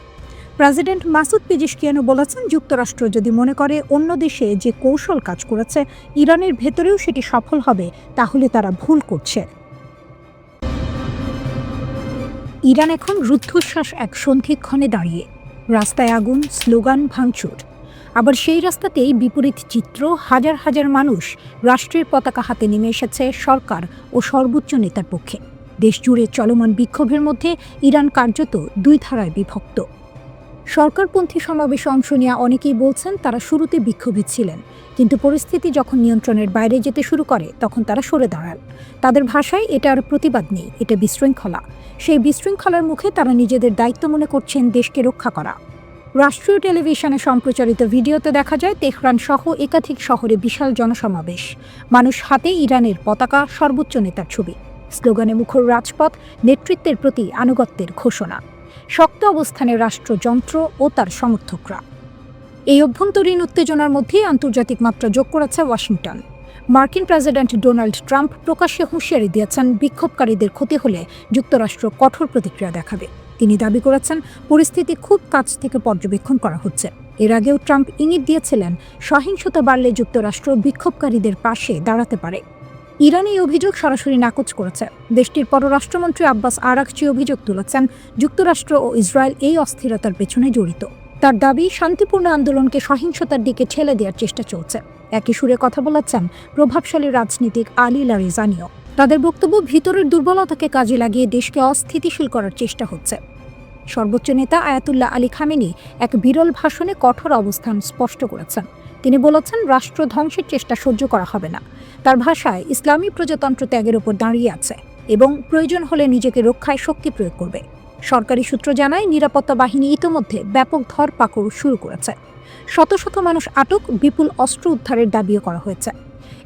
প্রেসিডেন্ট মাসুদ পেজিশকিয়ানও বলেছেন, যুক্তরাষ্ট্র যদি মনে করে অন্য দেশে যে কৌশল কাজ করেছে ইরানের ভেতরেও সেটি সফল হবে, তাহলে তারা ভুল করছে। ইরান এখন রুদ্ধশ্বাস এক সন্ধিক্ষণে দাঁড়িয়ে। রাস্তায় আগুন, স্লোগান, ভাঙচুর। আবার সেই রাস্তাতেই বিপরীত চিত্র, হাজার হাজার মানুষ রাষ্ট্রের পতাকা হাতে নেমে এসেছে সরকার ও সর্বোচ্চ নেতার পক্ষে। দেশ জুড়ে চলমান বিক্ষোভের মধ্যে ইরান কার্যত দুই ধারায় বিভক্ত। সরকারপন্থী সমাবেশে অংশ নেওয়া অনেকেই বলছেন তারা শুরুতে বিক্ষোভে ছিলেন, কিন্তু পরিস্থিতি যখন নিয়ন্ত্রণের বাইরে যেতে শুরু করে তখন তারা সরে দাঁড়ান। তাদের ভাষায় এটা আর প্রতিবাদ নেই, এটা বিশৃঙ্খলা। সেই বিশৃঙ্খলার মুখে তারা নিজেদের দায়িত্ব মনে করছেন দেশকে রক্ষা করা। রাষ্ট্রীয় টেলিভিশনে সম্প্রচারিত ভিডিওতে দেখা যায় তেহরান সহ একাধিক শহরে বিশাল জনসমাবেশ, মানুষ হাতে ইরানের পতাকা, সর্বোচ্চ নেতার ছবি, স্লোগানে মুখর রাজপথ, নেতৃত্বের প্রতি আনুগত্যের ঘোষণা। শক্ত অবস্থানে রাষ্ট্রযন্ত্র ও তার সমর্থকরা। এই অভ্যন্তরীণ উত্তেজনার মধ্যে আন্তর্জাতিক মাত্রা যোগ করেছে ওয়াশিংটন। মার্কিন প্রেসিডেন্ট ডোনাল্ড ট্রাম্প প্রকাশ্যে হুঁশিয়ারি দিয়েছেন, বিক্ষোভকারীদের ক্ষতি হলে যুক্তরাষ্ট্র কঠোর প্রতিক্রিয়া দেখাবে। তিনি দাবি করেছেন পরিস্থিতি খুব কাছ থেকে পর্যবেক্ষণ করা হচ্ছে। এর আগেও ট্রাম্প ইঙ্গিত দিয়েছিলেন সহিংসতা বাড়লে যুক্তরাষ্ট্র বিক্ষোভকারীদের পাশে দাঁড়াতে পারে। ইরান এই অভিযোগ সরাসরি নাকচ করেছে। দেশটির পররাষ্ট্রমন্ত্রী আব্বাস আরাকচি অভিযোগ তুলেছেন যুক্তরাষ্ট্র ও ইসরায়েল এই অস্থিরতার পেছনে জড়িত। তার দাবি, শান্তিপূর্ণ আন্দোলনকে সহিংসতার দিকে ঠেলে দেওয়ার চেষ্টা চলছে। একই সুরে কথা বলেছেন প্রভাবশালী রাজনীতিক আলী লারিজানিও। তাদের বক্তব্য, ভিতরের দুর্বলতাকে কাজে লাগিয়ে দেশকে অস্থিতিশীল করার চেষ্টা হচ্ছে। সর্বোচ্চ নেতা আয়াতুল্লাহ আলী খামেনি এক বিরল ভাষণে কঠোর অবস্থান স্পষ্ট করেছেন। তিনি বলেছেন রাষ্ট্র ধ্বংসের চেষ্টা সহ্য করা হবে না। তার ভাষায়, ইসলামী প্রজাতন্ত্র ত্যাগের উপর দাঁড়িয়ে আছে এবং প্রয়োজন হলে নিজেকে রক্ষায় শক্তি প্রয়োগ করবে। সরকারি সূত্র জানায় নিরাপত্তা বাহিনী ইতোমধ্যে ব্যাপক ধরপাকড় শুরু করেছে। শত শত মানুষ আটক, বিপুল অস্ত্র উদ্ধারের দাবিও করা হয়েছে।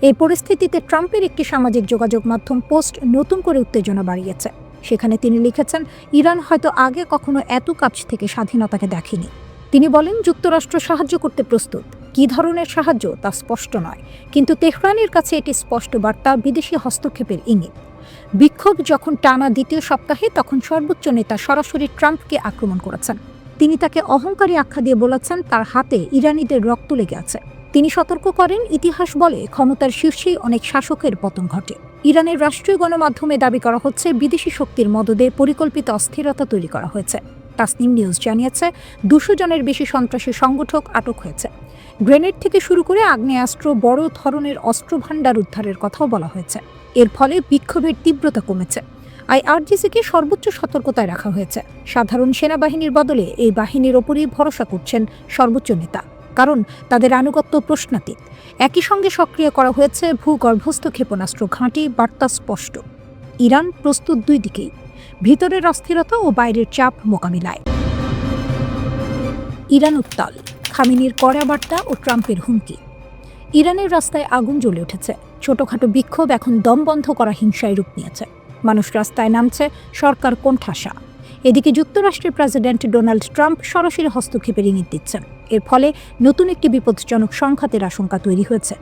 এই পরিস্থিতিতে ট্রাম্পের একটি সামাজিক যোগাযোগ মাধ্যম পোস্ট নতুন করে উত্তেজনা বাড়িয়েছে। সেখানে তিনি লিখেছেন, ইরান হয়তো আগে কখনো এত কাছ থেকে স্বাধীনতাকে দেখেনি। তিনি বলেন, যুক্তরাষ্ট্র সাহায্য করতে প্রস্তুত। কী ধরনের সাহায্য তা স্পষ্ট নয়, কিন্তু তেহরানের কাছে এটি স্পষ্ট বার্তা, বিদেশি হস্তক্ষেপের ইঙ্গিত। বিক্ষোভ যখন টানা দ্বিতীয় সপ্তাহে, তখন সর্বোচ্চ নেতা সরাসরি ট্রাম্পকে আক্রমণ করেছেন। তিনি তাকে অহংকারী আখ্যা দিয়ে বলেছেন তার হাতে ইরানিদের রক্ত লেগে আছে। তিনি সতর্ক করেন, ইতিহাস বলে ক্ষমতার শীর্ষেই অনেক শাসকের পতন ঘটে। ইরানের রাষ্ট্রীয় গণমাধ্যমে দাবি করা হচ্ছে বিদেশি শক্তির মদদে পরিকল্পিত অস্থিরতা তৈরি করা হয়েছে। তাসনিম নিউজ জানিয়েছে 200 জনের বেশি সন্ত্রাসী সংগঠক আটক হয়েছে। গ্রেনেড থেকে শুরু করে আগ্নেয়াস্ত্র, বড় ধরনের অস্ত্রভাণ্ডার উদ্ধারের কথাও বলা হয়েছে। এর ফলে বিক্ষোভের তীব্রতা কমেছে। আইআরজিসিকে সর্বোচ্চ সতর্কতায় রাখা হয়েছে। সাধারণ সেনাবাহিনীর বদলে এই বাহিনীর ওপরই ভরসা করছেন সর্বোচ্চ নেতা। কারণ তাদের আনুগত্য প্রশ্নাতীত। একই সঙ্গে সক্রিয় করা হয়েছে ভূগর্ভস্থ ক্ষেপণাস্ত্র ঘাঁটি, বার্তা স্পষ্ট। ইরান প্রস্তুত দুই দিকেই, ভিতরের অস্থিরতা ও বাইরের চাপ মোকাবিলায়। ইরান উত্তাল, খামেনির কড়া বার্তা ও ট্রাম্পের হুমকি। ইরানের রাস্তায় আগুন জ্বলে উঠেছে। ছোটখাটো বিক্ষোভ এখন দম বন্ধ করা হিংসায় রূপ নিয়েছে। মানুষ রাস্তায় নামছে, সরকার কোণঠাসা। এদিকে যুক্তরাষ্ট্রের প্রেসিডেন্ট ডোনাল্ড ট্রাম্প সরাসরি হস্তক্ষেপের ইঙ্গিত দিচ্ছেন। এর ফলে নতুন একটি বিপজ্জনক সংঘাতের আশঙ্কা তৈরি হয়েছে।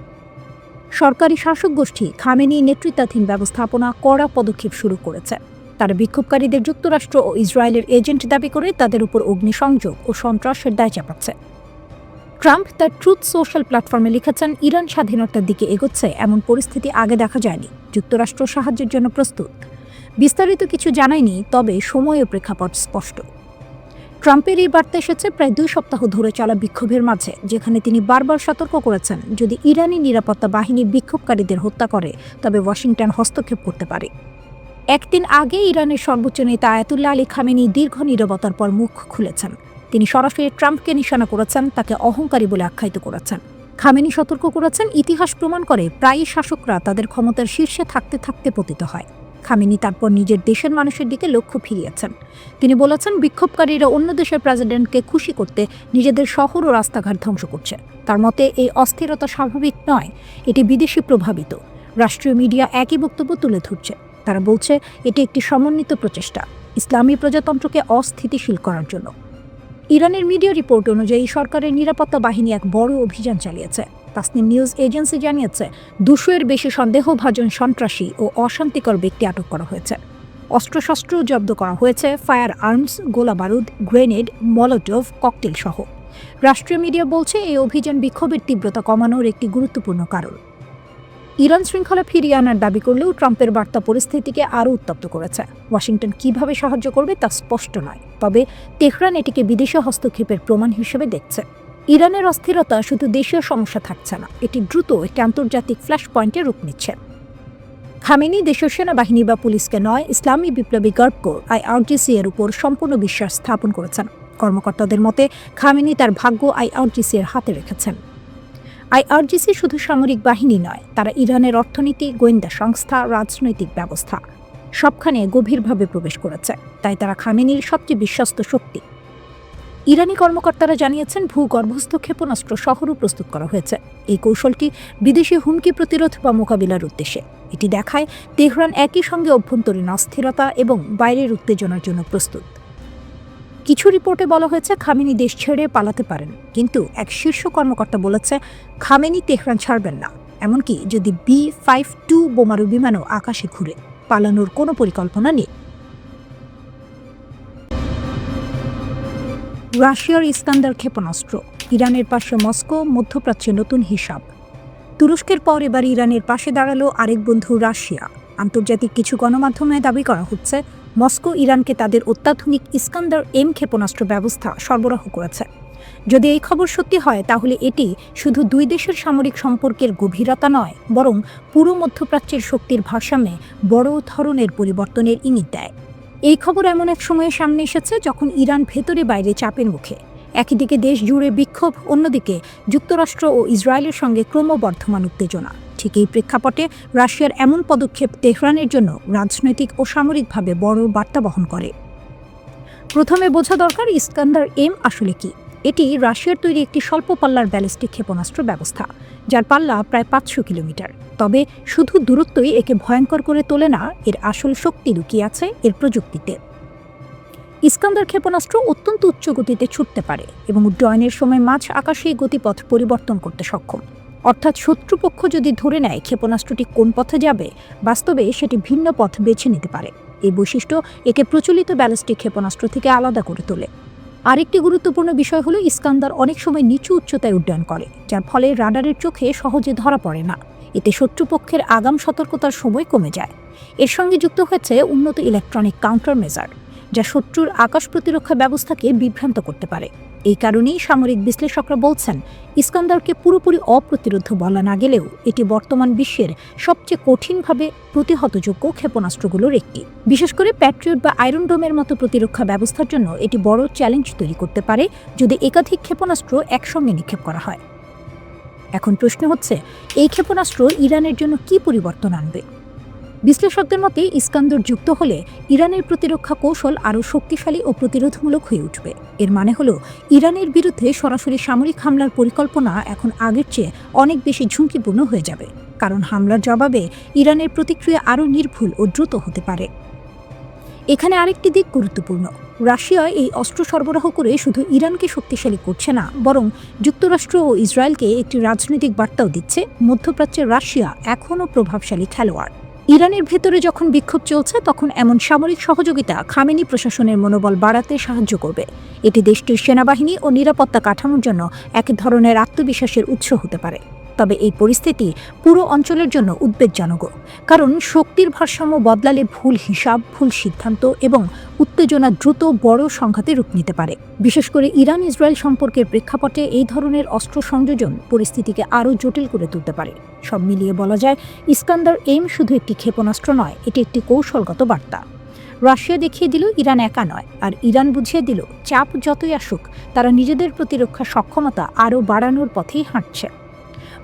সরকারি শাসক গোষ্ঠী খামেনি নেতৃত্বাধীন ব্যবস্থাপনা কড়া পদক্ষেপ শুরু করেছে। তারা বিক্ষোভকারীদের যুক্তরাষ্ট্র ও ইসরায়েলের এজেন্ট দাবি করে তাদের উপর অগ্নিসংযোগ ও সন্ত্রাসের দায় চাপাচ্ছে। ট্রাম্প তার ট্রুথ সোশ্যাল প্ল্যাটফর্মে লিখেছেন, ইরান স্বাধীনতার দিকে এগোচ্ছে এমন পরিস্থিতি আগে দেখা যায়নি। যুক্তরাষ্ট্র সাহায্যের জন্য প্রস্তুত। বিস্তারিত কিছু জানায়নি, তবে সময় ও প্রেক্ষাপট স্পষ্ট। ট্রাম্পের এই বার্তা এসেছে প্রায় 2 সপ্তাহ ধরে চলা বিক্ষোভের মাঝে, যেখানে তিনি বারবার সতর্ক করেছেন যদি ইরানি নিরাপত্তা বাহিনী বিক্ষোভকারীদের হত্যা করে তবে ওয়াশিংটন হস্তক্ষেপ করতে পারে। একদিন আগে ইরানের সর্বোচ্চ নেতা আয়াতুল্লাহ আলী খামেনি দীর্ঘ নীরবতার পর মুখ খুলেছেন। তিনি সরাসরি ট্রাম্পকে নিশানা করেছেন, তাকে অহংকারী বলে আখ্যায়িত করেছেন। খামেনি সতর্ক করেছেন, ইতিহাস প্রমাণ করে প্রায়ই শাসকরা তাদের ক্ষমতার শীর্ষে থাকতে থাকতে পতিত হয়। খামেনি তারপর নিজের দেশের মানুষের দিকে লক্ষ্য ফিরিয়েছেন। তিনি বলেছেন, বিক্ষোভকারীরা অন্য দেশের প্রেসিডেন্টকে খুশি করতে নিজেদের শহর ও রাস্তাঘাট ধ্বংস করছে। তার মতে এই অস্থিরতা স্বাভাবিক নয়, এটি বিদেশি প্রভাবিত। রাষ্ট্রীয় মিডিয়া একই বক্তব্য তুলে ধরছে। তারা বলছে এটি একটি সমন্বিত প্রচেষ্টা ইসলামী প্রজাতন্ত্রকে অস্থিতিশীল করার জন্য। ইরানের মিডিয়া রিপোর্ট অনুযায়ী সরকারের নিরাপত্তা বাহিনী এক বড় অভিযান চালিয়েছে। তাসনিম নিউজ এজেন্সি জানিয়েছে 200-এর বেশি সন্দেহভাজন সন্ত্রাসী ও অশান্তিকর ব্যক্তি আটক করা হয়েছে। অস্ত্রশস্ত্র জব্দ করা হয়েছে, ফায়ার আর্মস, গোলাবারুদ, গ্রেনেড, মলোটোভ ককটেল সহ। রাষ্ট্রীয় মিডিয়া বলছে এই অভিযান বিক্ষোভের তীব্রতা কমানোর একটি গুরুত্বপূর্ণ কারণ। ইরান শৃঙ্খলা ফিরিয়ে আনার দাবি করলেও ট্রাম্পের বার্তা পরিস্থিতিকে আরও উত্তপ্ত করেছে। ওয়াশিংটন কিভাবে সাহায্য করবে তা স্পষ্ট নয়, তবে তেহরান এটিকে বিদেশি হস্তক্ষেপের প্রমাণ হিসেবে দেখছে। ইরানের অস্থিরতা শুধু দেশীয় সমস্যা থাকছে না, এটি দ্রুত একটি আন্তর্জাতিক ফ্ল্যাশ পয়েন্টে রূপ নিচ্ছে। খামেনি দেশীয় সেনাবাহিনী বা পুলিশকে নয়, ইসলামী বিপ্লবী গার্ড কোর IRGC এর উপর সম্পূর্ণ বিশ্বাস স্থাপন করেছেন। কর্মকর্তাদের মতে খামেনি তার ভাগ্য IRGC এর হাতে রেখেছেন। IRGC শুধু সামরিক বাহিনী নয়, তারা ইরানের অর্থনীতি, গোয়েন্দা সংস্থা, রাজনৈতিক ব্যবস্থা সবখানে গভীরভাবে প্রবেশ করেছে। তাই তারা খামেনির সবচেয়ে বিশ্বস্ত শক্তি। ইরানি কর্মকর্তারা জানিয়েছেন, ভূগর্ভস্থ ক্ষেপণাস্ত্র শহরও প্রস্তুত করা হয়েছে। এই কৌশলটি বিদেশি হুমকি প্রতিরোধ বা মোকাবিলার উদ্দেশ্যে। এটি দেখায় তেহরান একই সঙ্গে অভ্যন্তরীণ অস্থিরতা এবং বাইরের উত্তেজনার জন্য প্রস্তুত। কিছু রিপোর্টে বলা হয়েছে খামেনি দেশ ছেড়ে পালাতে পারেন, কিন্তু এক শীর্ষ কর্মকর্তা বলেছে খামেনি তেহরান ছাড়বেন না। এমনকি যদি B-52 বোমারু বিমানও আকাশে ঘুরে, পালানোর কোনো পরিকল্পনা নেই। রাশিয়ার ইস্কান্দার ক্ষেপণাস্ত্র, ইরানের পাশে মস্কো, মধ্যপ্রাচ্যে নতুন হিসাব। তুরস্কের পর এবার ইরানের পাশে দাঁড়ালো আরেক বন্ধু রাশিয়া। আন্তর্জাতিক কিছু গণমাধ্যমে দাবি করা হচ্ছে মস্কো ইরানকে তাদের অত্যাধুনিক ইস্কান্দার M ক্ষেপণাস্ত্র ব্যবস্থা সরবরাহ করেছে। যদি এই খবর সত্যি হয়, তাহলে এটি শুধু দুই দেশের সামরিক সম্পর্কের গভীরতা নয়, বরং পুরো মধ্যপ্রাচ্যের শক্তির ভারসাম্যে বড় ধরনের পরিবর্তনের ইঙ্গিত দেয়। এই খবর এমন এক সময়ে সামনে এসেছে যখন ইরান ভেতরে বাইরে চাপের মুখে। একদিকে দেশ জুড়ে বিক্ষোভ, অন্যদিকে যুক্তরাষ্ট্র ও ইসরায়েলের সঙ্গে ক্রমবর্ধমান উত্তেজনা। ঠিক এই প্রেক্ষাপটে রাশিয়ার এমন পদক্ষেপ তেহরানের জন্য রাজনৈতিক ও সামরিকভাবে বড় বার্তা বহন করে। প্রথমে বোঝা দরকার ইস্কান্দার M আসলে কি। এটি রাশিয়ার তৈরি একটি স্বল্প পাল্লার ব্যালিস্টিক ক্ষেপণাস্ত্র ব্যবস্থা, যার পাল্লা প্রায় 500 কিলোমিটার। তবে শুধু দূরত্বই একে ভয়ঙ্কর করে তোলে না, এর আসল শক্তি লুকিয়ে আছে এর প্রযুক্তিতে। ইস্কান্দার ক্ষেপণাস্ত্র অত্যন্ত উচ্চ গতিতে ছুটতে পারে এবং উড্ডয়নের সময় মাঝ আকাশেই গতিপথ পরিবর্তন করতে সক্ষম। অর্থাৎ শত্রুপক্ষ যদি ধরে নেয় ক্ষেপণাস্ত্রটি কোন পথে যাবে, বাস্তবে সেটি ভিন্ন পথ বেছে নিতে পারে। এই বৈশিষ্ট্য একে প্রচলিত ব্যালিস্টিক ক্ষেপণাস্ত্র থেকে আলাদা করে তোলে। আরেকটি গুরুত্বপূর্ণ বিষয় হলো ইস্কান্দার অনেক সময় নিচু উচ্চতায় উড্ডয়ন করে, যার ফলে রাডারের চোখে সহজে ধরা পড়ে না। এতে শত্রুপক্ষের আগাম সতর্কতার সময় কমে যায়। এর সঙ্গে যুক্ত হয়েছে উন্নত ইলেকট্রনিক কাউন্টার মেজার, যা শত্রুর আকাশ প্রতিরক্ষা ব্যবস্থাকে বিভ্রান্ত করতে পারে। এই কারণেই সামরিক বিশ্লেষকরা বলছেন, ইস্কান্দারকে পুরোপুরি অপ্রতিরোধ বলা না গেলেও এটি বর্তমান বিশ্বের সবচেয়ে কঠিনভাবে প্রতিহতযোগ্য ক্ষেপণাস্ত্রগুলোর একটি। বিশেষ করে প্যাট্রিয়ট বা আয়রন ডোমের মতো প্রতিরক্ষা ব্যবস্থার জন্য এটি বড় চ্যালেঞ্জ তৈরি করতে পারে যদি একাধিক ক্ষেপণাস্ত্র একসঙ্গে নিক্ষেপ করা হয়। এখন প্রশ্ন হচ্ছে, এই ক্ষেপণাস্ত্র ইরানের জন্য কী পরিবর্তন আনবে? বিশ্লেষকদের মতে ইস্কান্দর যুক্ত হলে ইরানের প্রতিরক্ষা কৌশল আরও শক্তিশালী ও প্রতিরোধমূলক হয়ে উঠবে। এর মানে হলো ইরানের বিরুদ্ধে সরাসরি সামরিক হামলার পরিকল্পনা এখন আগের চেয়ে অনেক বেশি ঝুঁকিপূর্ণ হয়ে যাবে, কারণ হামলার জবাবে ইরানের প্রতিক্রিয়া আরও নির্ভুল ও দ্রুত হতে পারে। এখানে আরেকটি দিক গুরুত্বপূর্ণ। রাশিয়া এই অস্ত্র সরবরাহ করে শুধু ইরানকে শক্তিশালী করছে না, বরং যুক্তরাষ্ট্র ও ইসরায়েলকে একটি রাজনৈতিক বার্তাও দিচ্ছে, মধ্যপ্রাচ্যের রাশিয়া এখনও প্রভাবশালী খেলোয়াড়। ইরানের ভেতরে যখন বিক্ষোভ চলছে তখন এমন সামরিক সহযোগিতা খামেনি প্রশাসনের মনোবল বাড়াতে সাহায্য করবে। এটি দেশটির সেনাবাহিনী ও নিরাপত্তা কাঠামোর জন্য এক ধরনের আত্মবিশ্বাসের উৎস হতে পারে। তবে এই পরিস্থিতি পুরো অঞ্চলের জন্য উদ্বেগজনক, কারণ শক্তির ভারসাম্য বদলালে ভুল হিসাব, ভুল সিদ্ধান্ত এবং উত্তেজনা দ্রুত বড় সংঘাতে রূপ নিতে পারে। বিশেষ করে ইরান ইসরায়েল সম্পর্কের প্রেক্ষাপটে এই ধরনের অস্ত্র সংযোজন পরিস্থিতিকে আরও জটিল করে তুলতে পারে। সব মিলিয়ে বলা যায়, ইস্কান্দার এম শুধু একটি ক্ষেপণাস্ত্র নয়, এটি একটি কৌশলগত বার্তা। রাশিয়া দেখিয়ে দিল ইরান একা নয়, আর ইরান বুঝিয়ে দিল চাপ যতই আসুক তারা নিজেদের প্রতিরক্ষা সক্ষমতা আরও বাড়ানোর পথেই হাঁটছে।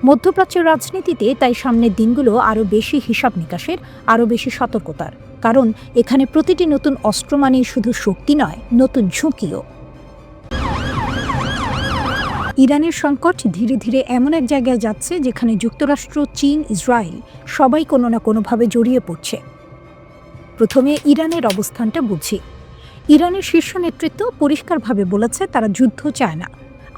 মধ্যপ্রাচ্যের রাজনীতিতে তাই সামনের দিনগুলো আরও বেশি হিসাব নিকাশের, আরও বেশি সতর্কতার, কারণ এখানে প্রতিটি নতুন অস্ত্র মানেই শুধু শক্তি নয়, নতুন ঝুঁকিও। ইরানের সংকট ধীরে ধীরে এমন এক জায়গায় যাচ্ছে যেখানে যুক্তরাষ্ট্র, চীন, ইসরায়েল সবাই কোনো না কোনোভাবে জড়িয়ে পড়ছে। প্রথমে ইরানের অবস্থানটা বুঝি। ইরানের শীর্ষ নেতৃত্ব পরিষ্কারভাবে বলেছে তারা যুদ্ধ চায় না,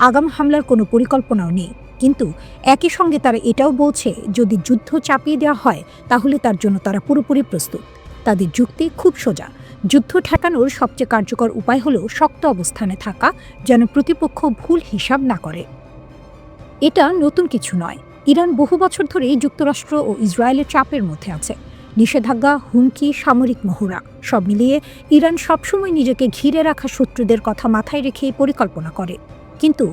আগাম হামলার কোনো পরিকল্পনাও নেই। কিন্তু একই সঙ্গে তারা এটাও বলছে, যদি যুদ্ধ চাপিয়ে দেওয়া হয় তাহলে তার জন্য তারা পুরোপুরি প্রস্তুত। তাদের যুক্তি খুব সোজা, যুদ্ধ ঠেকানোর সবচেয়ে কার্যকর উপায় হলো শক্ত অবস্থানে থাকা, যেন প্রতিপক্ষ ভুল হিসাব না করে। এটা নতুন কিছু নয়। ইরান বহু বছর ধরেই যুক্তরাষ্ট্র ও ইসরায়েলের চাপের মধ্যে আছে। নিষেধাজ্ঞা, হুমকি, সামরিক মহড়া, সব মিলিয়ে ইরান সবসময় নিজেকে ঘিরে রাখা শত্রুদের কথা মাথায় রেখেই পরিকল্পনা করে। কিন্তু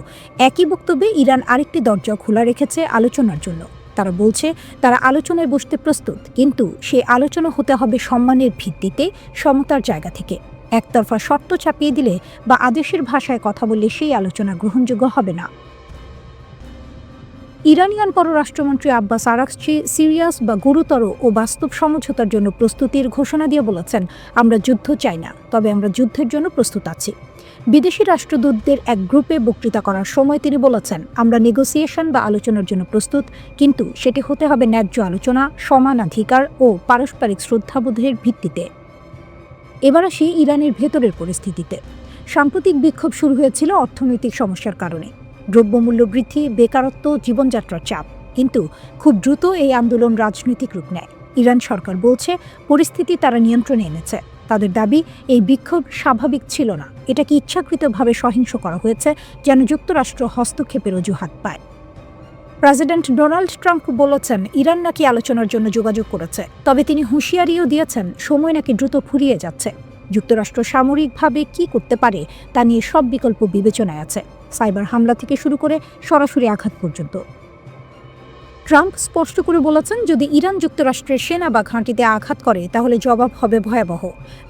একই বক্তব্যে ইরান আরেকটি দরজা খোলা রেখেছে আলোচনার জন্য। তারা বলছে তারা আলোচনায় বসতে প্রস্তুত, কিন্তু সেই আলোচনা হতে হবে সম্মানের ভিত্তিতে, সমতার জায়গা থেকে। একতরফা শর্ত চাপিয়ে দিলে বা আদেশের ভাষায় কথা বললে সেই আলোচনা গ্রহণযোগ্য হবে না। ইরানিয়ান পররাষ্ট্রমন্ত্রী আব্বাস আরাকচি সিরিয়াস বা গুরুতর ও বাস্তব সমঝোতার জন্য প্রস্তুতির ঘোষণা দিয়ে বলেছেন, আমরা যুদ্ধ চাই না, তবে আমরা যুদ্ধের জন্য প্রস্তুত আছি। বিদেশি রাষ্ট্রদূতদের এক গ্রুপে বক্তৃতা করার সময় তিনি বলেছেন, আমরা নেগোসিয়েশন বা আলোচনার জন্য প্রস্তুত, কিন্তু সেটি হতে হবে ন্যায্য আলোচনা, সমানাধিকার ও পারস্পরিক শ্রদ্ধাবোধের ভিত্তিতে। এবার আসি ইরানের ভেতরের পরিস্থিতিতে। সাম্প্রতিক বিক্ষোভ শুরু হয়েছিল অর্থনৈতিক সমস্যার কারণে, দ্রব্যমূল্য বৃদ্ধি, বেকারত্ব, জীবনযাত্রার চাপ। কিন্তু খুব দ্রুত এই আন্দোলন রাজনৈতিক রূপ নেয়। ইরান সরকার বলছে পরিস্থিতি তারা নিয়ন্ত্রণে এনেছে। তাদের দাবি, এই বিক্ষোভ স্বাভাবিক ছিল না, এটাকে ইচ্ছাকৃতভাবে সহিংস করা হয়েছে যেন যুক্তরাষ্ট্র হস্তক্ষেপের অজুহাত পায়। প্রেসিডেন্ট ডোনাল্ড ট্রাম্প বলেছেন ইরান নাকি আলোচনার জন্য যোগাযোগ করেছে, তবে তিনি হুঁশিয়ারিও দিয়েছেন সময় নাকি দ্রুত ফুরিয়ে যাচ্ছে। যুক্তরাষ্ট্র সামরিকভাবে কি করতে পারে তা নিয়ে সব বিকল্প বিবেচনায় আছে, সাইবার হামলা থেকে শুরু করে সরাসরি আঘাত পর্যন্ত। ট্রাম্প স্পষ্ট করে বলেছেন, যদি ইরান যুক্তরাষ্ট্রের সেনা বা ঘাঁটিতে আঘাত করে তাহলে জবাব হবে ভয়াবহ।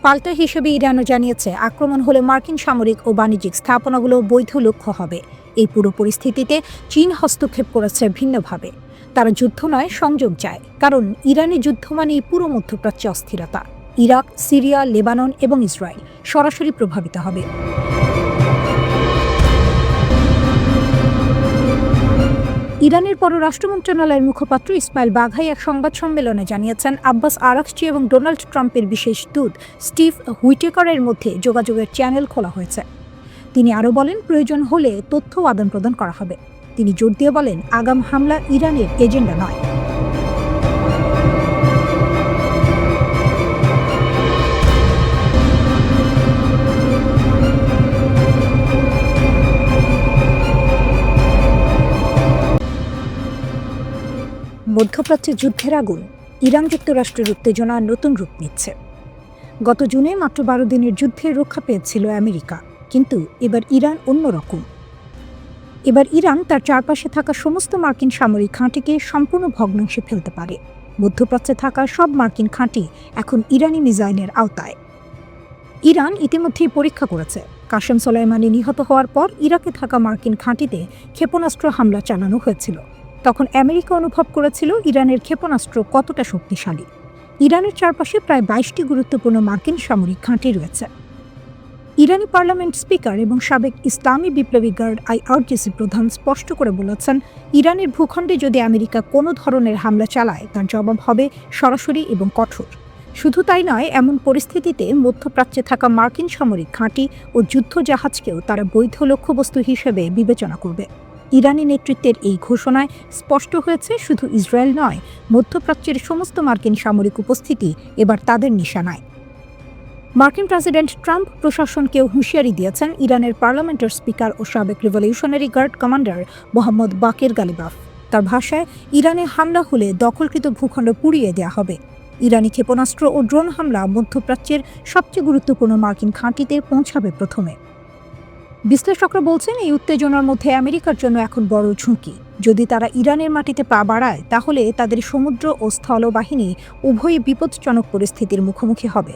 পাল্টা হিসেবে ইরানও জানিয়েছে, আক্রমণ হলে মার্কিন সামরিক ও বাণিজ্যিক স্থাপনাগুলো বৈধ লক্ষ্য হবে। এই পুরো পরিস্থিতিতে চীন হস্তক্ষেপ করেছে ভিন্নভাবে। তারা যুদ্ধ নয়, সংযম চায়, কারণ ইরানের যুদ্ধ মানেই পুরো মধ্যপ্রাচ্যে অস্থিরতা। ইরাক, সিরিয়া, লেবানন এবং ইসরায়েল সরাসরি প্রভাবিত হবে। ইরানের পররাষ্ট্র মন্ত্রণালয়ের মুখপাত্র ইসমাইল বাঘাই এক সংবাদ সম্মেলনে জানিয়েছেন, আব্বাস আরাকচি এবং ডোনাল্ড ট্রাম্পের বিশেষ দূত স্টিভ হুইটেকারের মধ্যে যোগাযোগের চ্যানেল খোলা হয়েছে। তিনি আরও বলেন, প্রয়োজন হলে তথ্য আদান প্রদান করা হবে। তিনি জোর দিয়ে বলেন, আগাম হামলা ইরানের এজেন্ডা নয়। মধ্যপ্রাচ্যে যুদ্ধের আগুন, ইরান যুক্তরাষ্ট্রের উত্তেজনা নতুন রূপ নিচ্ছে। গত জুনে মাত্র 12 দিনের যুদ্ধে রক্ষা পেয়েছিল আমেরিকা। কিন্তু এবার ইরান অন্যরকম। এবার ইরান তার চারপাশে থাকা সমস্ত মার্কিন সামরিক ঘাঁটিকে সম্পূর্ণ ভগ্নাংশে ফেলতে পারে। মধ্যপ্রাচ্যে থাকা সব মার্কিন ঘাঁটি এখন ইরানি মিসাইলের আওতায়। ইরান ইতিমধ্যেই পরীক্ষা করেছে। কাসেম সোলাইমানি নিহত হওয়ার পর ইরাকে থাকা মার্কিন ঘাঁটিতে ক্ষেপণাস্ত্র হামলা চালানো হয়েছিল। তখন আমেরিকা অনুভব করেছিল ইরানের ক্ষেপণাস্ত্র কতটা শক্তিশালী। ইরানের চারপাশে প্রায় ২২টি গুরুত্বপূর্ণ মার্কিন সামরিক ঘাঁটি রয়েছে। ইরানি পার্লামেন্ট স্পিকার এবং সাবেক ইসলামী বিপ্লবী গার্ড আইআরজিসি প্রধান স্পষ্ট করে বলেছেন, ইরানের ভূখণ্ডে যদি আমেরিকা কোনো ধরনের হামলা চালায় তার জবাব হবে সরাসরি এবং কঠোর। শুধু তাই নয়, এমন পরিস্থিতিতে মধ্যপ্রাচ্যে থাকা মার্কিন সামরিক ঘাঁটি ও যুদ্ধজাহাজকেও তারা বৈধ লক্ষ্যবস্তু হিসেবে বিবেচনা করবে। ইরানি নেতৃত্বের এই ঘোষণায় স্পষ্ট হয়েছে শুধু ইসরায়েল নয়, মধ্যপ্রাচ্যের সমস্ত মার্কিন সামরিক উপস্থিতি এবার তাদের নিশানায়। মার্কিন প্রেসিডেন্ট ট্রাম্প প্রশাসনকেও হুঁশিয়ারি দিয়েছেন ইরানের পার্লামেন্টের স্পিকার ও সাবেক রিভলিউশনারি গার্ড কমান্ডার মোহাম্মদ বাকির গালিবাফ। তার ভাষায়, ইরানে হামলা হলে দখলকৃত ভূখণ্ড পুড়িয়ে দেওয়া হবে। ইরানি ক্ষেপণাস্ত্র ও ড্রোন হামলা মধ্যপ্রাচ্যের সবচেয়ে গুরুত্বপূর্ণ মার্কিন ঘাঁটিতে পৌঁছাবে প্রথমে। বিশ্লেষকরা বলছেন, এই উত্তেজনার মধ্যে আমেরিকার জন্য এখন বড় ঝুঁকি। যদি তারা ইরানের মাটিতে পা বাড়ায় তাহলে তাদের সমুদ্র ও স্থল বাহিনী উভয়ই বিপজ্জনক পরিস্থিতির মুখোমুখি হবে।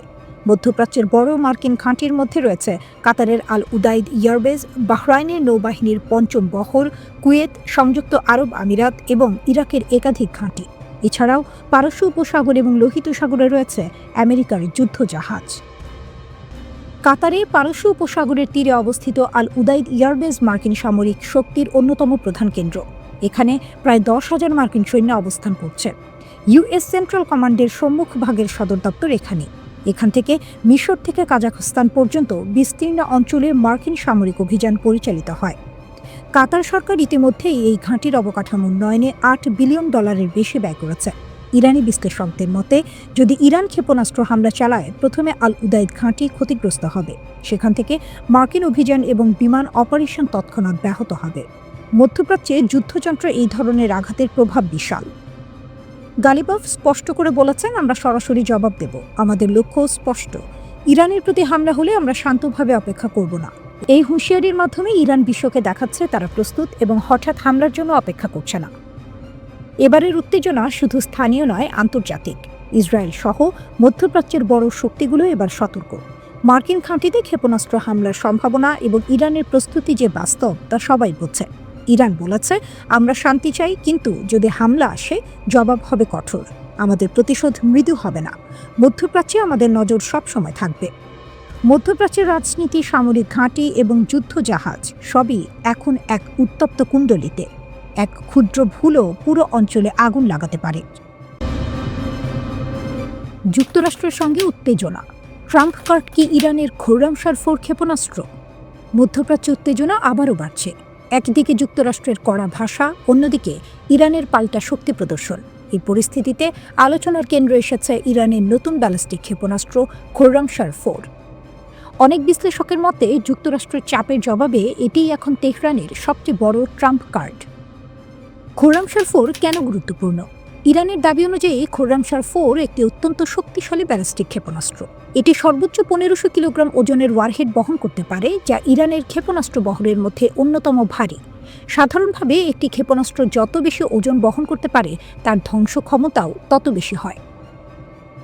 মধ্যপ্রাচ্যের বড় মার্কিন ঘাঁটির মধ্যে রয়েছে কাতারের আল উদাইদ এয়ারবেস, বাহরাইনের নৌবাহিনীর ৫ম বহর, কুয়েত, সংযুক্ত আরব আমিরাত এবং ইরাকের একাধিক ঘাঁটি। এছাড়াও পারস্য উপসাগর এবং লোহিত সাগরে রয়েছে আমেরিকার যুদ্ধজাহাজ। কাতারে পারস্য উপসাগরের তীরে অবস্থিত আল উদাইদ এয়ারবেস মার্কিন সামরিক শক্তির অন্যতম প্রধান কেন্দ্র। এখানে প্রায় ১০,০০০ মার্কিন সৈন্য অবস্থান করছে। ইউএস সেন্ট্রাল কমান্ডের সম্মুখ ভাগের সদর দপ্তর এখানে। এখান থেকে মিশর থেকে কাজাখস্তান পর্যন্ত বিস্তীর্ণ অঞ্চলে মার্কিন সামরিক অভিযান পরিচালিত হয়। কাতার সরকার ইতিমধ্যেই এই ঘাঁটির অবকাঠামো উন্নয়নে $৮ বিলিয়ন বেশি ব্যয় করেছে। ইরানি বিশ্লেষকদের মতে, যদি ইরান ক্ষেপণাস্ত্র হামলা চালায় প্রথমে আল উদাইদ ঘাঁটি ক্ষতিগ্রস্ত হবে। সেখান থেকে মার্কিন অভিযান এবং বিমান অপারেশন তৎক্ষণাৎ ব্যাহত হবে। মধ্যপ্রাচ্যে যুদ্ধযন্ত্রে এই ধরনের আঘাতের প্রভাব বিশাল। গালিবাফ স্পষ্ট করে বলেছেন, আমরা সরাসরি জবাব দেব। আমাদের লক্ষ্য স্পষ্ট। ইরানের প্রতি হামলা হলে আমরা শান্তভাবে অপেক্ষা করব না। এই হুঁশিয়ারির মাধ্যমে ইরান বিশ্বকে দেখাচ্ছে তারা প্রস্তুত এবং হঠাৎ হামলার জন্য অপেক্ষা করছে না। এবারের উত্তেজনা শুধু স্থানীয় নয়, আন্তর্জাতিক। ইসরায়েল সহ মধ্যপ্রাচ্যের বড় শক্তিগুলো এবার সতর্ক। মার্কিন ঘাঁটিতে ক্ষেপণাস্ত্র হামলার সম্ভাবনা এবং ইরানের প্রস্তুতি যে বাস্তব তা সবাই বুঝছে। ইরান বলেছে, আমরা শান্তি চাই, কিন্তু যদি হামলা আসে জবাব হবে কঠোর। আমাদের প্রতিশোধ মৃদু হবে না। মধ্যপ্রাচ্যে আমাদের নজর সবসময় থাকবে। মধ্যপ্রাচ্যের রাজনীতি, সামরিক ঘাঁটি এবং যুদ্ধজাহাজ সবই এখন এক উত্তপ্ত কুণ্ডলিতে। এক ক্ষুদ্র ভুলও পুরো অঞ্চলে আগুন লাগাতে পারে। যুক্তরাষ্ট্রের সঙ্গে উত্তেজনা। ট্রাম্প কার্ড কি ইরানের খোরামশার 4 ক্ষেপণাস্ত্র? মধ্যপ্রাচ্যে উত্তেজনা আবারও বাড়ছে। একদিকে যুক্তরাষ্ট্রের কড়া ভাষা, অন্যদিকে ইরানের পাল্টা শক্তি প্রদর্শন। এই পরিস্থিতিতে আলোচনার কেন্দ্রে এসেছে ইরানের নতুন ব্যালিস্টিক ক্ষেপণাস্ত্র খোরামশার 4। অনেক বিশ্লেষকের মতে, যুক্তরাষ্ট্রের চাপের জবাবে এটিই এখন তেহরানের সবচেয়ে বড় ট্রাম্প কার্ড। খোরামশার 4 কেন গুরুত্বপূর্ণ? ইরানের দাবি অনুযায়ী খোরামশার 4 একটি অত্যন্ত শক্তিশালী ব্যালিস্টিক ক্ষেপণাস্ত্র। এটি সর্বোচ্চ ১৫০০ কিলোগ্রাম ওজনের ওয়ারহেড বহন করতে পারে, যা ইরানের ক্ষেপণাস্ত্র বহরের মধ্যে অন্যতম ভারী। সাধারণভাবে একটি ক্ষেপণাস্ত্র যত বেশি ওজন বহন করতে পারে তার ধ্বংস ক্ষমতাও তত বেশি হয়।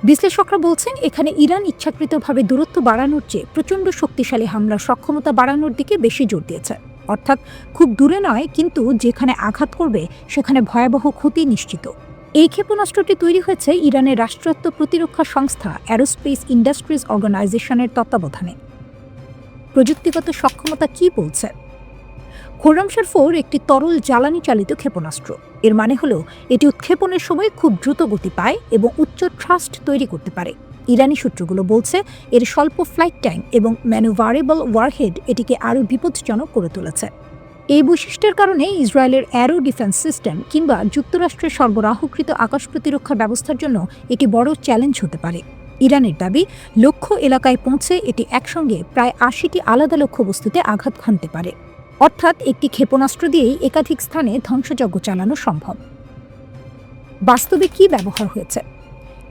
বিশ্লেষকরা বলছেন, এখানে ইরান ইচ্ছাকৃতভাবে দূরত্ব বাড়ানোর চেয়ে প্রচণ্ড শক্তিশালী হামলার সক্ষমতা বাড়ানোর দিকে বেশি জোর দিয়েছে। অর্থাৎ খুব দূরে নয়, কিন্তু যেখানে আঘাত করবে সেখানে ভয়াবহ ক্ষতি নিশ্চিত। এই ক্ষেপণাস্ত্রটি তৈরি হয়েছে ইরানের রাষ্ট্রায়ত্ত প্রতিরক্ষা সংস্থা অ্যারোস্পেস ইন্ডাস্ট্রিজ অর্গানাইজেশনের তত্ত্বাবধানে। প্রযুক্তিগত সক্ষমতা কি বলছে? খোরামশার 4 একটি তরল জ্বালানি চালিত ক্ষেপণাস্ত্র। এর মানে হলো এটি উৎক্ষেপণের সময় খুব দ্রুত গতি পায় এবং উচ্চ থ্রাস্ট তৈরি করতে পারে। ইরানি সূত্রগুলো বলছে, এর স্বল্প ফ্লাইট টাইম এবং ম্যানুভারেবল ওয়ারহেড এটিকে আরও বিপজ্জনক করে তুলেছে। এই বৈশিষ্ট্যের কারণে ইসরায়েলের অ্যারো ডিফেন্স সিস্টেম কিংবা যুক্তরাষ্ট্রের সরবরাহকৃত আকাশ প্রতিরক্ষা ব্যবস্থার জন্য এটি বড় চ্যালেঞ্জ হতে পারে। ইরানের দাবি, লক্ষ্য এলাকায় পৌঁছে এটি একসঙ্গে প্রায় ৮০টি আলাদা লক্ষ্যবস্তুতে আঘাত হানতে পারে। অর্থাৎ একটি ক্ষেপণাস্ত্র দিয়েই একাধিক স্থানে ধ্বংসযজ্ঞ চালানো সম্ভব। বাস্তবে কি ব্যবহার হয়েছে?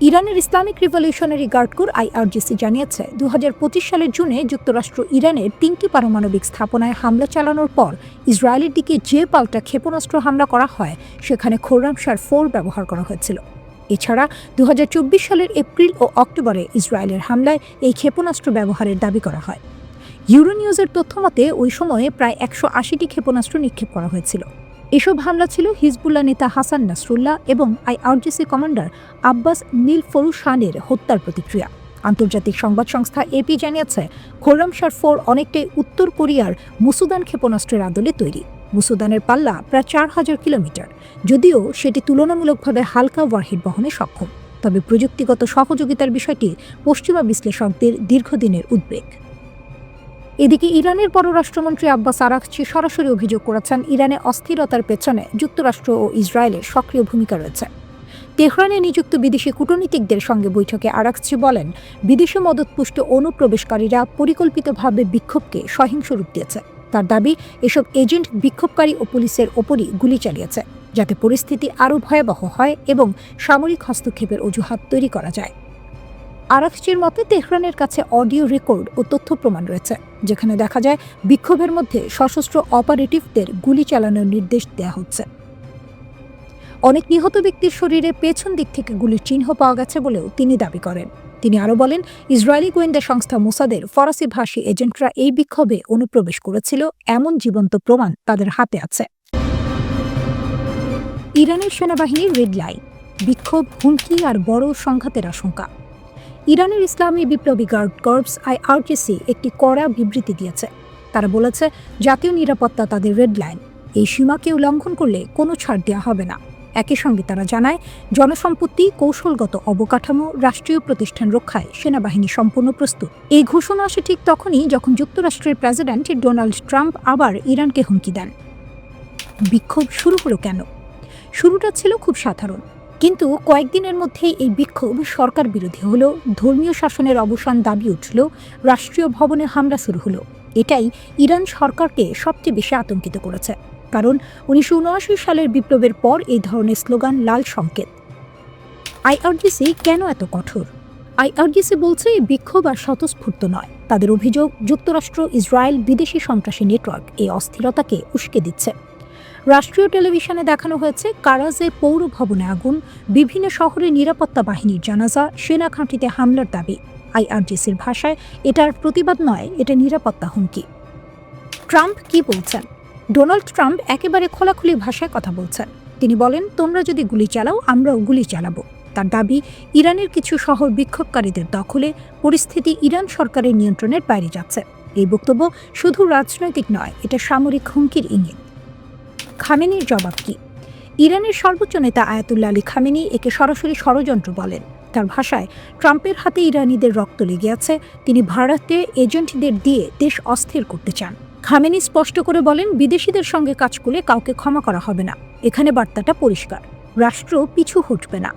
ইরানের Islamic Revolutionary Guard Corps IRGC জানিয়েছে 2025 সালের জুনে যুক্তরাষ্ট্র ইরানের 3টি পারমাণবিক স্থাপনায় হামলা চালানোর পর ইসরায়েলের দিকে যে পাল্টা ক্ষেপণাস্ত্র হামলা করা হয় সেখানে খোরামশার 4 ব্যবহার করা হয়েছিল। এছাড়া 2024 সালের এপ্রিল ও অক্টোবরে ইসরায়েলের হামলায় এই ক্ষেপণাস্ত্র ব্যবহারের দাবি করা হয়। ইউরোনিউজের তথ্যমতে ওই সময়ে প্রায় 180টি ক্ষেপণাস্ত্র নিক্ষেপ করা হয়েছিল। এসব হামলা ছিল হিজবুল্লাহ নেতা হাসান নাসরুল্লাহ এবং IRGC কমান্ডার আব্বাস নীলফরুশানের হত্যার প্রতিক্রিয়া। আন্তর্জাতিক সংবাদ সংস্থা AP জানিয়েছে খোরামশার 4 অনেকটাই উত্তর কোরিয়ার মুসুদান ক্ষেপণাস্ত্রের আদলে তৈরি। মুসুদানের পাল্লা প্রায় 4000 কিলোমিটার, যদিও সেটি তুলনামূলকভাবে হালকা ওয়ারহেড বহনে সক্ষম। তবে প্রযুক্তিগত সহযোগিতার বিষয়টি পশ্চিমা বিশ্লেষকদের দীর্ঘদিনের উদ্বেগ। এদিকে ইরানের পররাষ্ট্রমন্ত্রী আব্বাস আরাগচি সরাসরি অভিযোগ করেছেন ইরানে অস্থিরতার পেছনে যুক্তরাষ্ট্র ও ইসরায়েলের সক্রিয় ভূমিকা রয়েছে। তেহরানে নিযুক্ত বিদেশি কূটনীতিকদের সঙ্গে বৈঠকে আরাগচি বলেন, বিদেশি মদতপুষ্ট অনুপ্রবেশকারীরা পরিকল্পিতভাবে বিক্ষোভকে সহিংস রূপ দিয়েছে। তার দাবি, এসব এজেন্ট বিক্ষোভকারী ও পুলিশের ওপরই গুলি চালিয়েছে, যাতে পরিস্থিতি আরও ভয়াবহ হয় এবং সামরিক হস্তক্ষেপের অজুহাত তৈরি করা যায়। আরাগচির মতে তেহরানের কাছে অডিও রেকর্ড ও তথ্য প্রমাণ রয়েছে, যেখানে দেখা যায় বিক্ষোভের মধ্যে সশস্ত্র অপারেটিভদের গুলি চালানোর নির্দেশ দেওয়া হচ্ছে। অনেক নিহত ব্যক্তির শরীরে পেছন দিক থেকে গুলির চিহ্ন পাওয়া গেছে বলেও তিনি দাবি করেন। তিনি আরও বলেন, ইসরায়েলি গোয়েন্দা সংস্থা মোসাদের ফরাসি ভাষী এজেন্টরা এই বিক্ষোভে অনুপ্রবেশ করেছিল এমন জীবন্ত প্রমাণ তাদের হাতে আছে। ইরানের সেনাবাহিনীর রেড লাইন, বিক্ষোভ, হুমকি আর বড় সংঘাতের আশঙ্কা। ইরানের ইসলামী বিপ্লবী গার্ড কর্পস IRGC একটি কড়া বিবৃতি দিয়েছে। তারা বলেছে, জাতীয় নিরাপত্তা তাদের রেড লাইন, এই সীমাকে উল্লঙ্ঘন করলে কোনো ছাড় দেওয়া হবে না। একই সঙ্গে তারা জানায়, জনসম্পত্তি, কৌশলগত অবকাঠামো, রাষ্ট্রীয় প্রতিষ্ঠান রক্ষায় সেনাবাহিনী সম্পূর্ণ প্রস্তুত। এই ঘোষণা আসে ঠিক তখনই যখন যুক্তরাষ্ট্রের প্রেসিডেন্ট ডোনাল্ড ট্রাম্প আবার ইরানকে হুমকি দেন। বিক্ষোভ শুরু হলো কেন? শুরুটা ছিল খুব সাধারণ, কিন্তু কয়েকদিনের মধ্যেই এই বিক্ষোভ সরকার বিরোধী হলো, ধর্মীয় শাসনের অবসান দাবি উঠল, রাষ্ট্রীয় ভবনে হামলা শুরু হলো। এটাই ইরান সরকারকে সবচেয়ে বেশি আতঙ্কিত করেছে, কারণ 1979 সালের বিপ্লবের পর এই ধরনের স্লোগান লাল সংকেত। IRGC কেন এত কঠোর? IRGC বলছে এই বিক্ষোভ আর স্বতঃস্ফূর্ত নয়। তাদের অভিযোগ, যুক্তরাষ্ট্র, ইসরায়েল, বিদেশি সন্ত্রাসী নেটওয়ার্ক এই অস্থিরতাকে উস্কে দিচ্ছে। রাষ্ট্রীয় টেলিভিশনে দেখানো হয়েছে কারাজে পৌর ভবনে আগুন, বিভিন্ন শহরে নিরাপত্তা বাহিনীর জানাজা, সেনা ঘাঁটিতে হামলার দাবি। IRGCর ভাষায় এটার প্রতিবাদ নয়, এটা নিরাপত্তা হুমকি। ট্রাম্প কি বলছেন? ডোনাল্ড ট্রাম্প একেবারে খোলাখুলি ভাষায় কথা বলছেন। তিনি বলেন, তোমরা যদি গুলি চালাও, আমরাও গুলি চালাবো। তার দাবি, ইরানের কিছু শহর বিক্ষোভকারীদের দখলে, পরিস্থিতি ইরান সরকারের নিয়ন্ত্রণের বাইরে যাচ্ছে। এই বক্তব্য শুধু রাজনৈতিক নয়, এটা সামরিক হুমকির ইঙ্গিত। খামেনির জবাব কি? ইরানের সর্বোচ্চ নেতা আয়াতুল্লাহ আলী খামেনি একে সরাসরি ষড়যন্ত্র বলেন। তার ভাষায়, ট্রাম্পের হাতে ইরানিদের রক্ত লেগে আছে, তিনি ভারতে এজেন্টদের দিয়ে দেশ অস্থির করতে চান। খামেনি স্পষ্ট করে বলেন, বিদেশিদের সঙ্গে কাজ করলে কাউকে ক্ষমা করা হবে না। এখানে বার্তাটা পরিষ্কার, রাষ্ট্র পিছু হটবে না।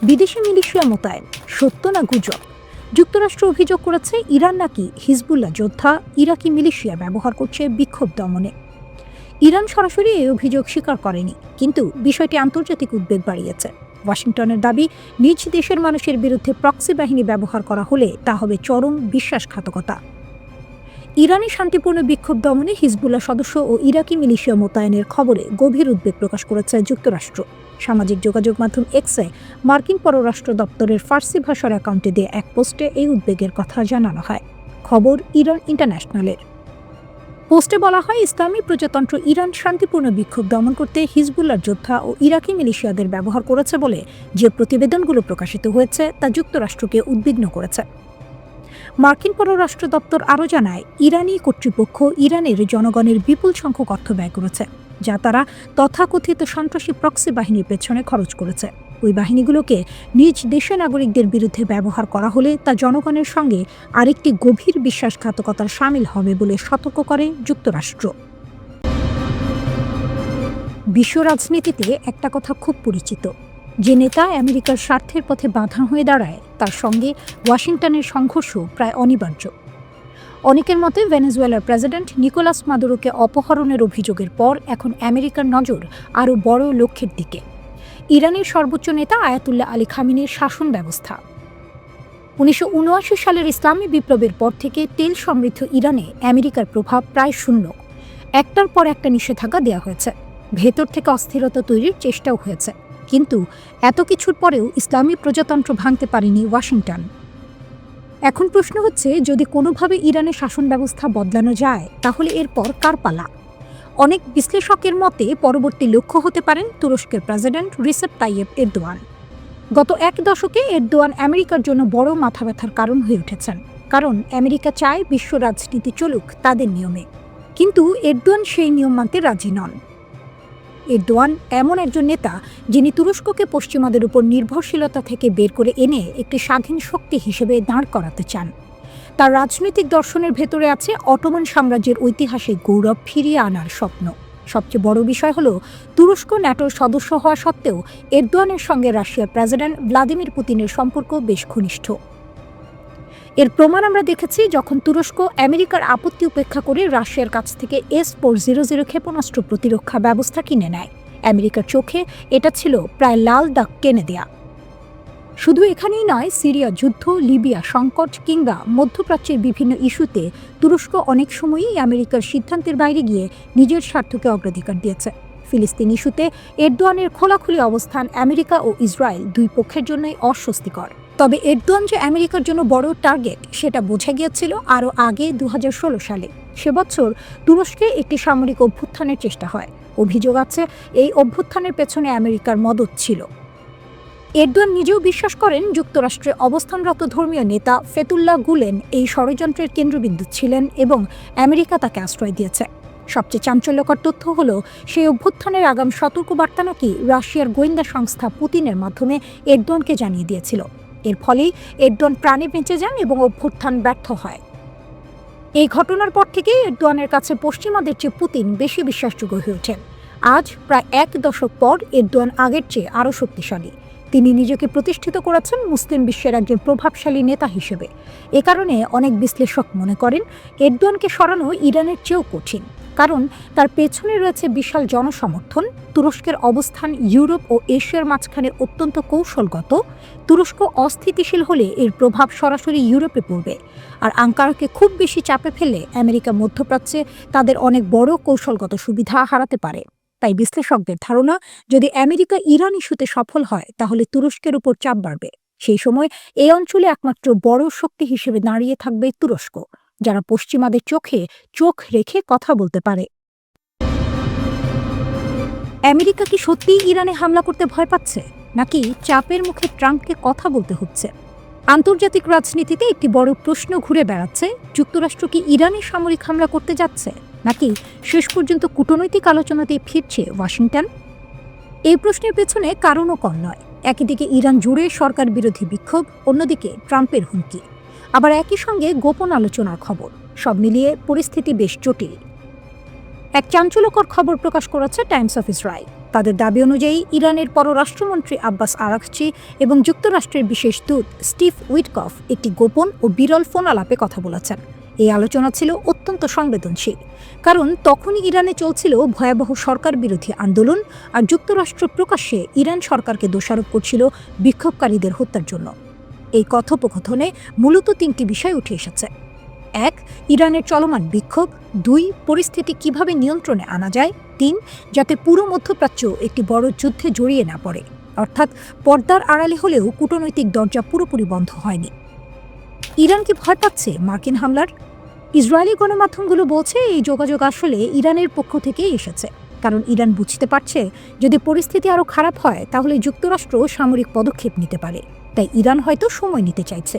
বিদেশি মিলিশিয়া মোতায়েন, সত্য না গুজব? যুক্তরাষ্ট্র অভিযোগ করেছে ইরান নাকি হিজবুল্লাহ যোদ্ধা, ইরাকি মিলিশিয়া ব্যবহার করছে বিক্ষোভ দমনে। ইরান সরাসরি এই অভিযোগ স্বীকার করেনি, কিন্তু বিষয়টি আন্তর্জাতিক উদ্বেগ বাড়িয়েছে। ওয়াশিংটনের দাবি, নিজ দেশের মানুষের বিরুদ্ধে প্রক্সি বাহিনী ব্যবহার করা হলে তা হবে চরম বিশ্বাসঘাতকতা। ইরানি শান্তিপূর্ণ বিক্ষোভ দমনে হিজবুল্লাহ সদস্য ও ইরাকি মিলিশিয়া মোতায়েনের খবরে গভীর উদ্বেগ প্রকাশ করেছে যুক্তরাষ্ট্র। সামাজিক যোগাযোগ মাধ্যম এক্সে মার্কিন পররাষ্ট্র দপ্তরের ফার্সি ভাষার অ্যাকাউন্টে দিয়ে এক পোস্টে এই উদ্বেগের কথা জানানো হয়। খবর ইরান ইন্টারন্যাশনালের। পোস্টে বলা হয়, ইসলামী প্রজাতন্ত্র ইরান শান্তিপূর্ণ বিক্ষোভ দমন করতে হিজবুল্লাহর যোদ্ধা ও ইরাকি মিলিশিয়াদের ব্যবহার করেছে বলে যে প্রতিবেদনগুলো প্রকাশিত হয়েছে তা যুক্তরাষ্ট্রকে উদ্বিগ্ন করেছে। মার্কিন পররাষ্ট্র দপ্তর আরও জানায়, ইরানি কর্তৃপক্ষ ইরানের জনগণের বিপুল সংখ্যক অর্থ ব্যয় করেছে, যা তারা তথাকথিত সন্ত্রাসী প্রক্সি বাহিনীর পেছনে খরচ করেছে। ওই বাহিনীগুলোকে নিজ দেশের নাগরিকদের বিরুদ্ধে ব্যবহার করা হলে তা জনগণের সঙ্গে আরেকটি গভীর বিশ্বাসঘাতকতার শামিল হবে বলে সতর্ক করে যুক্তরাষ্ট্র। বিশ্ব রাজনীতিতে একটা কথা খুব পরিচিত, যে নেতা আমেরিকার স্বার্থের পথে বাধা হয়ে দাঁড়ায় তার সঙ্গে ওয়াশিংটনের সংঘর্ষ প্রায় অনিবার্য। অনেকের মতে ভেনেজুয়েলার প্রেসিডেন্ট নিকোলাস মাদুরোকে অপহরণের অভিযোগের পর এখন আমেরিকার নজর আরও বড় লক্ষ্যের দিকে। ইরানের সর্বোচ্চ নেতা আয়াতুল্লাহ আলী খামেনির শাসন ব্যবস্থা। 1979 সালের ইসলামী বিপ্লবের পর থেকে তেল সমৃদ্ধ ইরানে আমেরিকার প্রভাব প্রায় শূন্য। একটার পর একটা নিষেধাজ্ঞা দেওয়া হয়েছে, ভেতর থেকে অস্থিরতা তৈরির চেষ্টাও হয়েছে, কিন্তু এত কিছুর পরেও ইসলামী প্রজাতন্ত্র ভাঙতে পারেনি ওয়াশিংটন। এখন প্রশ্ন হচ্ছে, যদি কোনোভাবে ইরানের শাসন ব্যবস্থা বদলানো যায় তাহলে এরপর কার পালা? অনেক বিশ্লেষকের মতে পরবর্তী লক্ষ্য হতে পারেন তুরস্কের প্রেসিডেন্ট রিসেপ তাইয়েপ এরদোয়ান। গত এক দশকে এরদোয়ান আমেরিকার জন্য বড় মাথা ব্যথার কারণ হয়ে উঠেছেন, কারণ আমেরিকা চায় বিশ্ব রাজনীতি চলুক তাদের নিয়মে, কিন্তু এরদোয়ান সেই নিয়ম মানতে রাজি নন। এরদোয়ান এমন একজন নেতা যিনি তুরস্ককে পশ্চিমাদের উপর নির্ভরশীলতা থেকে বের করে এনে একটি স্বাধীন শক্তি হিসেবে দাঁড় করাতে চান। তার রাজনৈতিক দর্শনের ভেতরে আছে অটোমান সাম্রাজ্যের ঐতিহাসিক গৌরব ফিরিয়ে আনার স্বপ্ন। সবচেয়ে বড় বিষয় হলো, তুরস্ক ন্যাটোর সদস্য হওয়া সত্ত্বেও এরদোয়ানের সঙ্গে রাশিয়ার প্রেসিডেন্ট ভ্লাদিমির পুতিনের সম্পর্ক বেশ ঘনিষ্ঠ। এর প্রমাণ আমরা দেখেছি যখন তুরস্ক আমেরিকার আপত্তি উপেক্ষা করে রাশিয়ার কাছ থেকে S-400 ক্ষেপণাস্ত্র প্রতিরক্ষা ব্যবস্থা কিনে নেয়। আমেরিকার চোখে এটা ছিল প্রায় লাল দাগ টেনে দেয়া। শুধু এখানেই নয়, সিরিয়া যুদ্ধ, লিবিয়া সংকট কিংবা মধ্যপ্রাচ্যের বিভিন্ন ইস্যুতে তুরস্ক অনেক সময়ই আমেরিকার সিদ্ধান্তের বাইরে গিয়ে নিজের স্বার্থকে অগ্রাধিকার দিয়েছে। ফিলিস্তিন ইস্যুতে এরদোয়ানের খোলাখুলি অবস্থান আমেরিকা ও ইসরায়েল দুই পক্ষের জন্যই অস্বস্তিকর। তবে এরদোয়ান যে আমেরিকার জন্য বড় টার্গেট সেটা বোঝা গিয়েছিল আরও আগে 2016 সালে। সে বছর তুরস্কে একটি সামরিক অভ্যুত্থানের চেষ্টা হয়। অভিযোগ আছে এই অভ্যুত্থানের পেছনে আমেরিকার মদদ ছিল। এরদোয়ান নিজেও বিশ্বাস করেন যুক্তরাষ্ট্রে অবস্থানরত ধর্মীয় নেতা ফেতুল্লাহ গুলেন এই ষড়যন্ত্রের কেন্দ্রবিন্দু ছিলেন এবং আমেরিকা তাকে আশ্রয় দিয়েছে। সবচেয়ে চাঞ্চল্যকর তথ্য হলো, সেই অভ্যুত্থানের আগাম সতর্কবার্তা নাকি রাশিয়ার গোয়েন্দা সংস্থা পুতিনের মাধ্যমে এরদোয়ানকে জানিয়ে দিয়েছিল। এর ফলেই এরদোয়ান প্রাণে বেঁচে যান এবং অভ্যুত্থান ব্যর্থ হয়। এই ঘটনার পর থেকেই এরদোয়ানের কাছে পশ্চিমাদের চেয়ে পুতিন বেশি বিশ্বাসযোগ্য হয়ে ওঠেন। আজ প্রায় এক দশক পর এরদোয়ান আগের চেয়ে আরও শক্তিশালী। তিনি নিজেকে প্রতিষ্ঠিত করেছেন মুসলিম বিশ্বের একজন প্রভাবশালী নেতা হিসেবে। এ কারণে অনেক বিশ্লেষক মনে করেন এরদোয়ানকে সরানো ইরানের চেয়েও কঠিন, কারণ তার পেছনে রয়েছে বিশাল জনসমর্থন। তুরস্কের অবস্থান ইউরোপ ও এশিয়ার মাঝখানে অত্যন্ত কৌশলগত। তুরস্ক অস্থিতিশীল হলে এর প্রভাব সরাসরি ইউরোপে পড়বে, আর আঙ্কারাকে খুব বেশি চাপে ফেলে আমেরিকা মধ্যপ্রাচ্যে তাদের অনেক বড় কৌশলগত সুবিধা হারাতে পারে। তাই বিশ্লেষকদের ধারণা, যদি আমেরিকা ইরান ইস্যুতে সফল হয় তাহলে তুরস্কের উপর চাপ বাড়বে। সেই সময় এই অঞ্চলে একমাত্র বড় শক্তি হিসেবে দাঁড়িয়ে থাকবে তুরস্ক, যারা পশ্চিমাদের চোখে চোখ রেখে কথা বলতে পারে। আমেরিকা কি সত্যিই ইরানে হামলা করতে ভয় পাচ্ছে, নাকি চাপের মুখে ট্রাম্পকে কথা বলতে হচ্ছে? আন্তর্জাতিক রাজনীতিতে একটি বড় প্রশ্ন ঘুরে বেড়াচ্ছে, যুক্তরাষ্ট্র কি ইরানে সামরিক হামলা করতে যাচ্ছে, নাকি শেষ পর্যন্ত কূটনৈতিক আলোচনাতেই ফিরছে ওয়াশিংটন? এই প্রশ্নের পেছনে কারণও কম নয়। একদিকে ইরান জুড়ে সরকার বিরোধী বিক্ষোভ, অন্যদিকে ট্রাম্পের হুমকি, আবার একই সঙ্গে গোপন আলোচনার খবর। সব মিলিয়ে পরিস্থিতি বেশ জটিল। এক চাঞ্চল্যকর খবর প্রকাশ করেছে টাইমস অফ ইসরায়েল। তাদের দাবি অনুযায়ী ইরানের পররাষ্ট্রমন্ত্রী আব্বাস আরাকচি এবং যুক্তরাষ্ট্রের বিশেষ দূত স্টিভ উইটকফ একটি গোপন ও বিরল ফোন আলাপে কথা বলেছেন। এই আলোচনা ছিল অত্যন্ত সংবেদনশীল, কারণ তখনই ইরানে চলছিল ভয়াবহ সরকার বিরোধী আন্দোলন, আর যুক্তরাষ্ট্র প্রকাশ্যে ইরান সরকারকে দোষারোপ করছিল বিক্ষোভকারীদের হত্যার জন্য। এই কথোপকথনে মূলত তিনটি বিষয় উঠে এসেছে: 1, ইরানের চলমান বিক্ষোভ; 2, পরিস্থিতি কিভাবে নিয়ন্ত্রণে আনা যায়; 3, যাতে পুরো মধ্যপ্রাচ্য একটি বড় যুদ্ধে জড়িয়ে না পড়ে। অর্থাৎ পর্দার আড়ালে হলেও কূটনৈতিক দরজা পুরোপুরি বন্ধ হয়নি। ইরান কি ভয় পাচ্ছে মার্কিন হামলার? ইসরায়েলি গণমাধ্যমগুলো বলছে এই যোগাযোগ আসলে ইরানের পক্ষ থেকেই এসেছে, কারণ ইরান বুঝতে পারছে যদি পরিস্থিতি আরও খারাপ হয় তাহলে যুক্তরাষ্ট্র সামরিক পদক্ষেপ নিতে পারে। তাই ইরান হয়তো সময় নিতে চাইছে,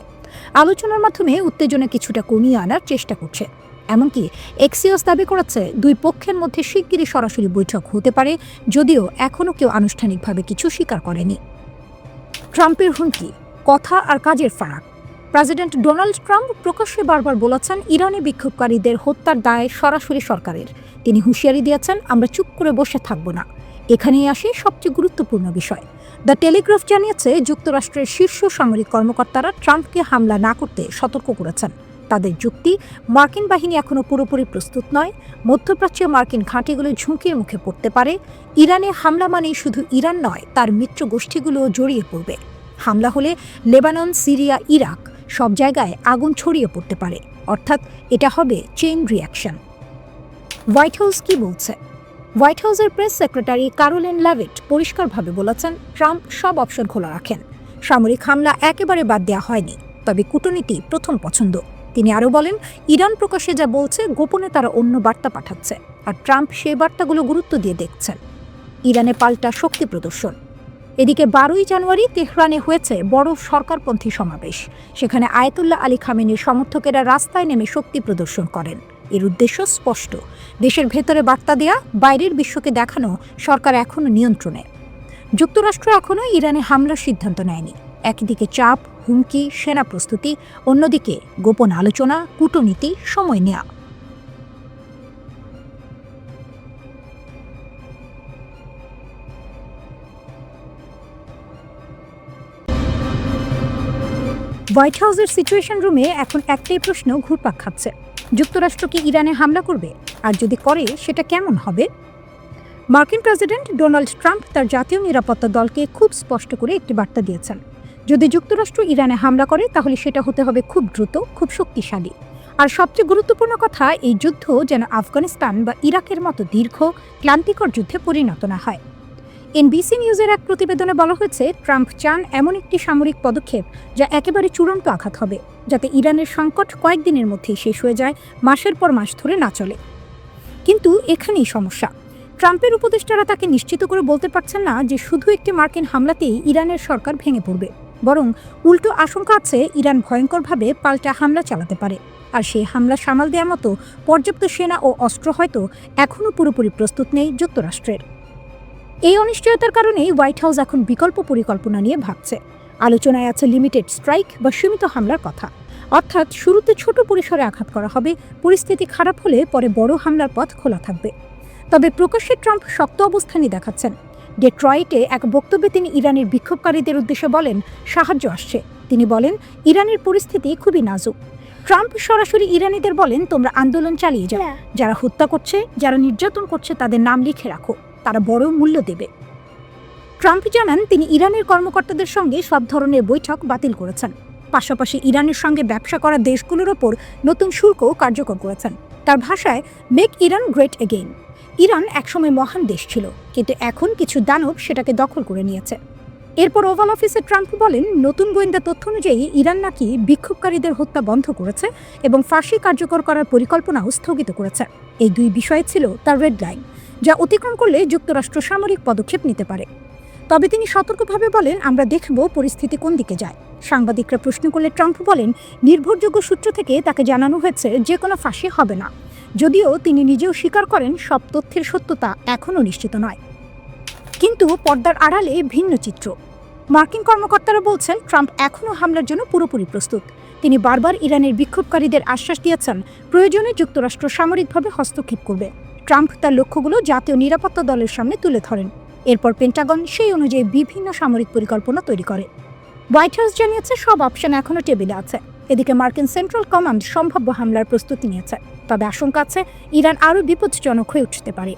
আলোচনার মাধ্যমে উত্তেজনা কিছুটা কমিয়ে আনার চেষ্টা করছে। এমনকি এক্সিওস দাবি করেছে দুই পক্ষের মধ্যে শিগগিরই সরাসরি বৈঠক হতে পারে, যদিও এখনও কেউ আনুষ্ঠানিকভাবে কিছু স্বীকার করেনি। ট্রাম্পের হুমকি, কথা আর কাজের ফারাক। প্রেসিডেন্ট ডোনাল্ড ট্রাম্প প্রকাশ্যে বারবার বলেছেন ইরানি বিক্ষোভকারীদের হত্যার দায় সরাসরি সরকারের। তিনি হুঁশিয়ারি দিয়েছেন, আমরা চুপ করে বসে থাকব না। এখানেই আসে সবচেয়ে গুরুত্বপূর্ণ বিষয়। দ্য টেলিগ্রাফ জানিয়েছে যুক্তরাষ্ট্রের শীর্ষ সামরিক কর্মকর্তারা ট্রাম্পকে হামলা না করতে সতর্ক করেছেন। তাদের যুক্তি, মার্কিন বাহিনী এখনও পুরোপুরি প্রস্তুত নয়, মধ্যপ্রাচ্যে মার্কিন ঘাঁটিগুলো ঝুঁকির মুখে পড়তে পারে, ইরানে হামলা মানেই শুধু ইরান নয়, তার মিত্র গোষ্ঠীগুলোও জড়িয়ে পড়বে। হামলা হলে লেবানন, সিরিয়া, ইরাক সব জায়গায় আগুন ছড়িয়ে পড়তে পারে, অর্থাৎ এটা হবে চেইন রিঅ্যাকশন। হোয়াইট হাউস কি বলছে? হোয়াইট হাউসের প্রেস সেক্রেটারি ক্যারোলিন লেভিট পরিষ্কারভাবে বলেছেন, ট্রাম্প সব অপশন খোলা রাখেন। সামরিক হামলা একেবারে বাদ দেওয়া হয়নি, তবে কূটনীতি প্রথম পছন্দ। তিনি আরও বলেন, ইরান প্রকাশ্যে যা বলছে, গোপনে তারা অন্য বার্তা পাঠাচ্ছে, আর ট্রাম্প সেই বার্তাগুলো গুরুত্ব দিয়ে দেখছেন। ইরানে পাল্টা শক্তি প্রদর্শন। এদিকে 12ই জানুয়ারি তেহরানে হয়েছে বড় সরকারপন্থী সমাবেশ। সেখানে আয়াতুল্লাহ আলী খামেনির সমর্থকেরা রাস্তায় নেমে শক্তি প্রদর্শন করেন। এর উদ্দেশ্য স্পষ্ট, দেশের ভেতরে বার্তা দেয়া, বাইরের বিশ্বকে দেখানো সরকার এখনও নিয়ন্ত্রণে। যুক্তরাষ্ট্র এখনও ইরানে হামলার সিদ্ধান্ত নেয়নি। একদিকে চাপ, হুমকি, সেনা প্রস্তুতি, অন্যদিকে গোপন আলোচনা, কূটনীতি, সময় নেওয়া। হোয়াইট হাউসের সিচুয়েশন রুমে এখন একটাই প্রশ্ন ঘুরপাক খাচ্ছে, যুক্তরাষ্ট্র কি ইরানে হামলা করবে? আর যদি করে, সেটা কেমন হবে? মার্কিন প্রেসিডেন্ট ডোনাল্ড ট্রাম্প তার জাতীয় নিরাপত্তা দলকে খুব স্পষ্ট করে একটি বার্তা দিয়েছেন, যদি যুক্তরাষ্ট্র ইরানে হামলা করে তাহলে সেটা হতে হবে খুব দ্রুত, খুব শক্তিশালী। আর সবচেয়ে গুরুত্বপূর্ণ কথা, এই যুদ্ধ যেন আফগানিস্তান বা ইরাকের মতো দীর্ঘ, ক্লান্তিকর যুদ্ধে পরিণত না হয়। এনবিসি নিউজের এক প্রতিবেদনে বলা হয়েছে, ট্রাম্প চান এমন একটি সামরিক পদক্ষেপ যা একেবারে চূড়ান্ত আঘাত হবে, যাতে ইরানের সংকট কয়েকদিনের মধ্যেই শেষ হয়ে যায়, মাসের পর মাস ধরে না চলে। কিন্তু এখানেই সমস্যা, ট্রাম্পের উপদেষ্টারা তাকে নিশ্চিত করে বলতে পারছেন না যে শুধু একটি মার্কিন হামলাতেই ইরানের সরকার ভেঙে পড়বে, বরং উল্টো আশঙ্কা আছে ইরান ভয়ঙ্করভাবে পাল্টা হামলা চালাতে পারে। আর সেই হামলা সামাল দেওয়ার মতো পর্যাপ্ত সেনা ও অস্ত্র হয়তো এখনও পুরোপুরি প্রস্তুত নেই যুক্তরাষ্ট্রের। এই অনিশ্চয়তার কারণেই হোয়াইট হাউস এখন বিকল্প পরিকল্পনা নিয়ে ভাবছে। আলোচনায় আছে লিমিটেড স্ট্রাইক বা সীমিত হামলার কথা, অর্থাৎ শুরুতে ছোট পরিসরে আঘাত করা হবে, পরিস্থিতি খারাপ হলে পরে বড় হামলার পথ খোলা থাকবে। তবে প্রকাশ্যে ট্রাম্প শক্ত অবস্থানই দেখাচ্ছেন। ডেট্রয়েটে এক বক্তব্যে তিনি ইরানের বিক্ষোভকারীদের উদ্দেশ্যে বলেন, সাহায্য আসছে। তিনি বলেন, ইরানের পরিস্থিতি খুবই নাজুক। ট্রাম্প সরাসরি ইরানিদের বলেন, তোমরা আন্দোলন চালিয়ে যাও, যারা হত্যা করছে, যারা নির্যাতন করছে তাদের নাম লিখে রাখো, তারা বড় মূল্য দেবে। ট্রাম্প জানান, তিনি ইরানের কর্মকর্তাদের সঙ্গে সব ধরনের বৈঠক বাতিল করেছেন, পাশাপাশি ইরানের সঙ্গে ব্যবসা করা দেশগুলোর ওপর নতুন শুল্কও কার্যকর করেছেন। তার ভাষায়, make Iran great again. Iran একসময় মহান দেশ ছিল, কিন্তু এখন কিছু দানব সেটাকে দখল করে নিয়েছে। এরপর ওভাল অফিসে ট্রাম্প বলেন, নতুন গোয়েন্দা তথ্য অনুযায়ী ইরান নাকি বিক্ষোভকারীদের হত্যা বন্ধ করেছে এবং ফাঁসি কার্যকর করার পরিকল্পনাও স্থগিত করেছে। এই দুই বিষয় ছিল তার রেড লাইন, যা অতিক্রম করলে যুক্তরাষ্ট্র সামরিক পদক্ষেপ নিতে পারে। তবে তিনি সতর্কভাবে বলেন, আমরা দেখব পরিস্থিতি কোন দিকে যায়। সাংবাদিকরা প্রশ্ন করলে ট্রাম্প বলেন, নির্ভরযোগ্য সূত্র থেকে তাকে জানানো হয়েছে যে কোনো ফাঁসি হবে না, যদিও তিনি নিজেও স্বীকার করেন সব তথ্যের সত্যতা এখনও নিশ্চিত নয়। কিন্তু পর্দার আড়ালে ভিন্ন চিত্র। মার্কিন কর্মকর্তারা বলছেন, ট্রাম্প এখনও হামলার জন্য পুরোপুরি প্রস্তুত। তিনি বারবার ইরানের বিক্ষোভকারীদের আশ্বাস দিয়েছেন, প্রয়োজনে যুক্তরাষ্ট্র সামরিকভাবে হস্তক্ষেপ করবে। ট্রাম্প তার লক্ষ্যগুলো জাতীয় নিরাপত্তা দলের সামনে তুলে ধরেন। এরপর পেন্টাগন সেই অনুযায়ী বিভিন্ন সামরিক পরিকল্পনা তৈরি করে। হোয়াইট হাউস জানিয়েছে, সব অপশন এখনও টেবিলে আছে। এদিকে মার্কিন সেন্ট্রাল কমান্ড সম্ভাব্য হামলার প্রস্তুতি নিয়েছে, তবে আশঙ্কা আছে ইরান আরও বিপজ্জনক হয়ে উঠতে পারে।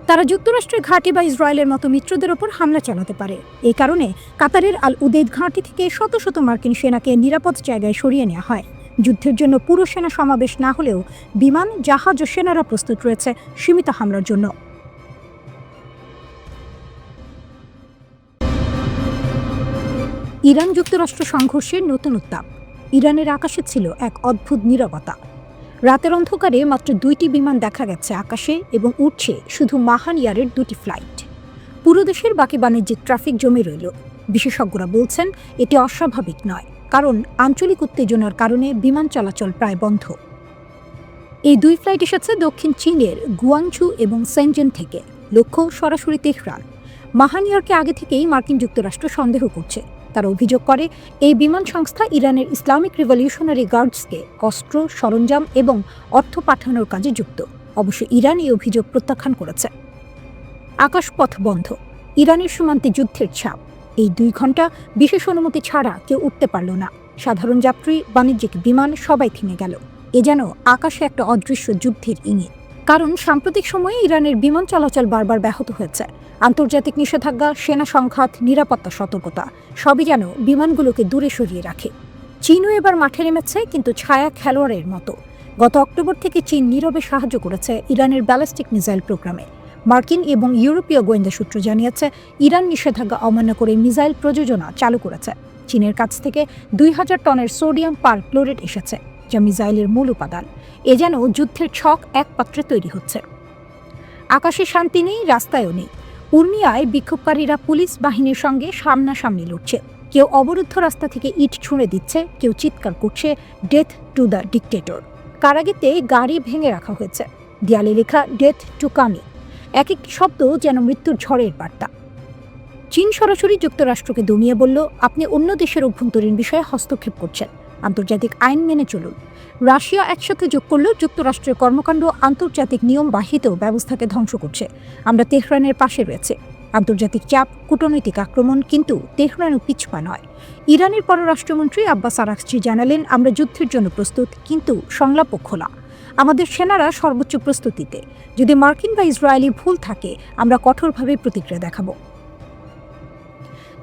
তারা যুক্তরাষ্ট্রের ঘাঁটি বা ইসরায়েলের মতো মিত্রদের ওপর হামলা চালাতে পারে। এই কারণে কাতারের আল উদেদ ঘাঁটি থেকে শত শত মার্কিন সেনাকে নিরাপদ জায়গায় সরিয়ে নেওয়া হয়। যুদ্ধের জন্য পুরো সেনা সমাবেশ না হলেও বিমান, জাহাজ ও সেনারা প্রস্তুত রয়েছে সীমিত হামলার জন্য। ইরান যুক্তরাষ্ট্র সংঘর্ষের নতুন উত্তাপ। ইরানের আকাশে ছিল এক অদ্ভুত নীরবতা। রাতের অন্ধকারে মাত্র 2টি বিমান দেখা গেছে আকাশে এবং উঠছে শুধু মাহান ইয়ারের 2টি ফ্লাইট। পুরো দেশের বাকি বাণিজ্যিক ট্রাফিক জমে রইল। বিশেষজ্ঞরা বলছেন, এটি অস্বাভাবিক নয়, কারণ আঞ্চলিক উত্তেজনার কারণে বিমান চলাচল প্রায় বন্ধ। এই 2 ফ্লাইট এসেছে দক্ষিণ চীনের গুয়াংঝু এবং সেনজেন থেকে, লক্ষ্য সরাসরি তেহরান। মাহান ইয়ারকে আগে থেকেই মার্কিন যুক্তরাষ্ট্র সন্দেহ করছে। তারা অভিযোগ করে, এই বিমান সংস্থা ইরানের ইসলামিক রিভলিউশনারি গার্ডসকে অস্ত্র, সরঞ্জাম এবং অর্থ পাঠানোর কাজে যুক্ত। অবশ্য ইরান এই অভিযোগ প্রত্যাখ্যান করেছে। আকাশপথ বন্ধ, ইরানের সীমান্তে যুদ্ধের ছাপ। এই 2 ঘন্টা বিশেষ অনুমতি ছাড়া কেউ উঠতে পারল না। সাধারণ যাত্রী, বাণিজ্যিক বিমান সবাই থেমে গেল। এ যেন আকাশে একটা অদৃশ্য যুদ্ধের ইঙ্গিত। কারণ সাম্প্রতিক সময়ে ইরানের বিমান চলাচল বারবার ব্যাহত হয়েছে। আন্তর্জাতিক নিষেধাজ্ঞা, সেনা সংঘাত, নিরাপত্তা সতর্কতা সবই যেন বিমানগুলোকে দূরে সরিয়ে রাখে। চীনও এবার মাঠে নেমেছে, কিন্তু ছায়া খেলোয়াড়ের মতো। গত অক্টোবর থেকে চীন নীরবে সাহায্য করেছে ইরানের ব্যালিস্টিক মিসাইল প্রোগ্রামে। মার্কিন এবং ইউরোপীয় গোয়েন্দা সূত্র জানিয়েছে, ইরান নিষেধাজ্ঞা অমান্য করে মিসাইল প্রযোজনা চালু করেছে। চীনের কাছ থেকে 2000 টনের সোডিয়াম পারক্লোরেট এসেছে, যা মিসাইলের মূল উপাদান। এ যেন যুদ্ধের ছক এক পাত্রে তৈরি হচ্ছে। আকাশে শান্তি নেই, রাস্তায়ও নেই। উর্মিয়ায় বিক্ষোভকারীরা পুলিশ বাহিনীর সঙ্গে সামনাসামনি লড়ছে। কেউ অবরুদ্ধ রাস্তা থেকে ইট ছুঁড়ে দিচ্ছে, কেউ চিৎকার করছে, ডেথ টু দ্য ডিক্টেটর। কারাগারে গাড়ি ভেঙে রাখা হয়েছে, দেয়ালে লেখা ডেথ টু কামি। এক একটি শব্দ যেন মৃত্যুর ঝড়ের বার্তা। চীন সরাসরি যুক্তরাষ্ট্রকে দমিয়ে বলল, আপনি অন্য দেশের অভ্যন্তরীণ বিষয়ে হস্তক্ষেপ করছেন, আন্তর্জাতিক আইন মেনে চলুন। রাশিয়া একসাথে যোগ করলেও যুক্তরাষ্ট্রের কর্মকাণ্ড আন্তর্জাতিক নিয়ম বাহিত ব্যবস্থাকে ধ্বংস করছে। আমরা তেহরানের পাশে রয়েছে। আন্তর্জাতিক চাপ, কূটনৈতিক আক্রমণ, কিন্তু তেহরানও পিছপা নয়। ইরানের পররাষ্ট্রমন্ত্রী আব্বাস আরাকচি জানালেন, আমরা যুদ্ধের জন্য প্রস্তুত, কিন্তু সংলাপও খোলা। আমাদের সেনারা সর্বোচ্চ প্রস্তুতিতে। যদি মার্কিন বা ইসরায়েলি ভুল থাকে, আমরা কঠোরভাবে প্রতিক্রিয়া দেখাব।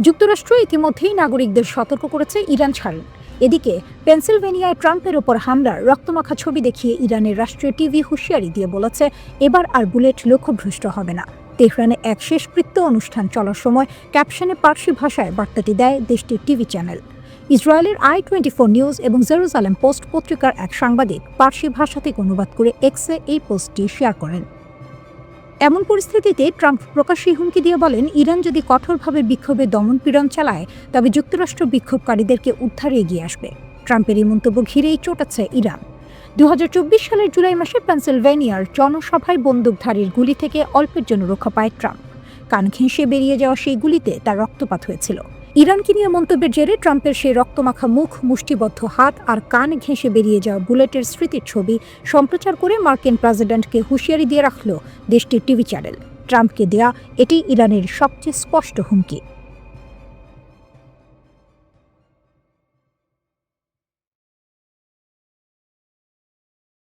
যুক্তরাষ্ট্র ইতিমধ্যেই নাগরিকদের সতর্ক করেছে, ইরান ছাড়ুন। এদিকে পেনসিলভেনিয়ায় ট্রাম্পের ওপর হামলার রক্তমাখা ছবি দেখিয়ে ইরানের রাষ্ট্রীয় টিভি হুঁশিয়ারি দিয়ে বলেছে, এবার আর বুলেট লক্ষ্যভ্রষ্ট হবে না। তেহরানে এক শেষকৃত্য অনুষ্ঠান চলার সময় ক্যাপশনে পার্সি ভাষায় বার্তাটি দেয় দেশটির টিভি চ্যানেল। ইসরায়েলের i24 নিউজ এবং জেরুজালেম পোস্ট পত্রিকার এক সাংবাদিক পার্সি ভাষা থেকে অনুবাদ করে এক্সে এই পোস্টটি শেয়ার করেন। এমন পরিস্থিতিতে ট্রাম্প প্রকাশ্যে হুমকি দিয়ে বলেন, ইরান যদি কঠোরভাবে বিক্ষোভে দমনপীড়ন চালায়, তবে যুক্তরাষ্ট্র বিক্ষোভকারীদেরকে উদ্ধারে এগিয়ে আসবে। ট্রাম্পের এই মন্তব্য ঘিরেই চটেছে ইরান। 2024 সালের জুলাই মাসে পেনসিলভেনিয়ার জনসভায় বন্দুকধারীর গুলি থেকে অল্পের জন্য রক্ষা পায় ট্রাম্প। কান ঘেঁষে বেরিয়ে যাওয়া সেই গুলিতে তার রক্তপাত হয়েছিল। ইরানকে নিয়ে মন্তব্যের জেরে ট্রাম্পের সেই রক্তমাখা মুখ, মুষ্টিবদ্ধ হাত আর কান ঘেঁষে বেরিয়ে যাওয়া বুলেটের স্মৃতির ছবি সম্প্রচার করে মার্কিন প্রেসিডেন্টকে হুঁশিয়ারি দিয়ে রাখল দেশটির টিভি চ্যানেল। ট্রাম্পকে দেয়া এটি ইরানের সবচেয়ে স্পষ্ট হুমকি।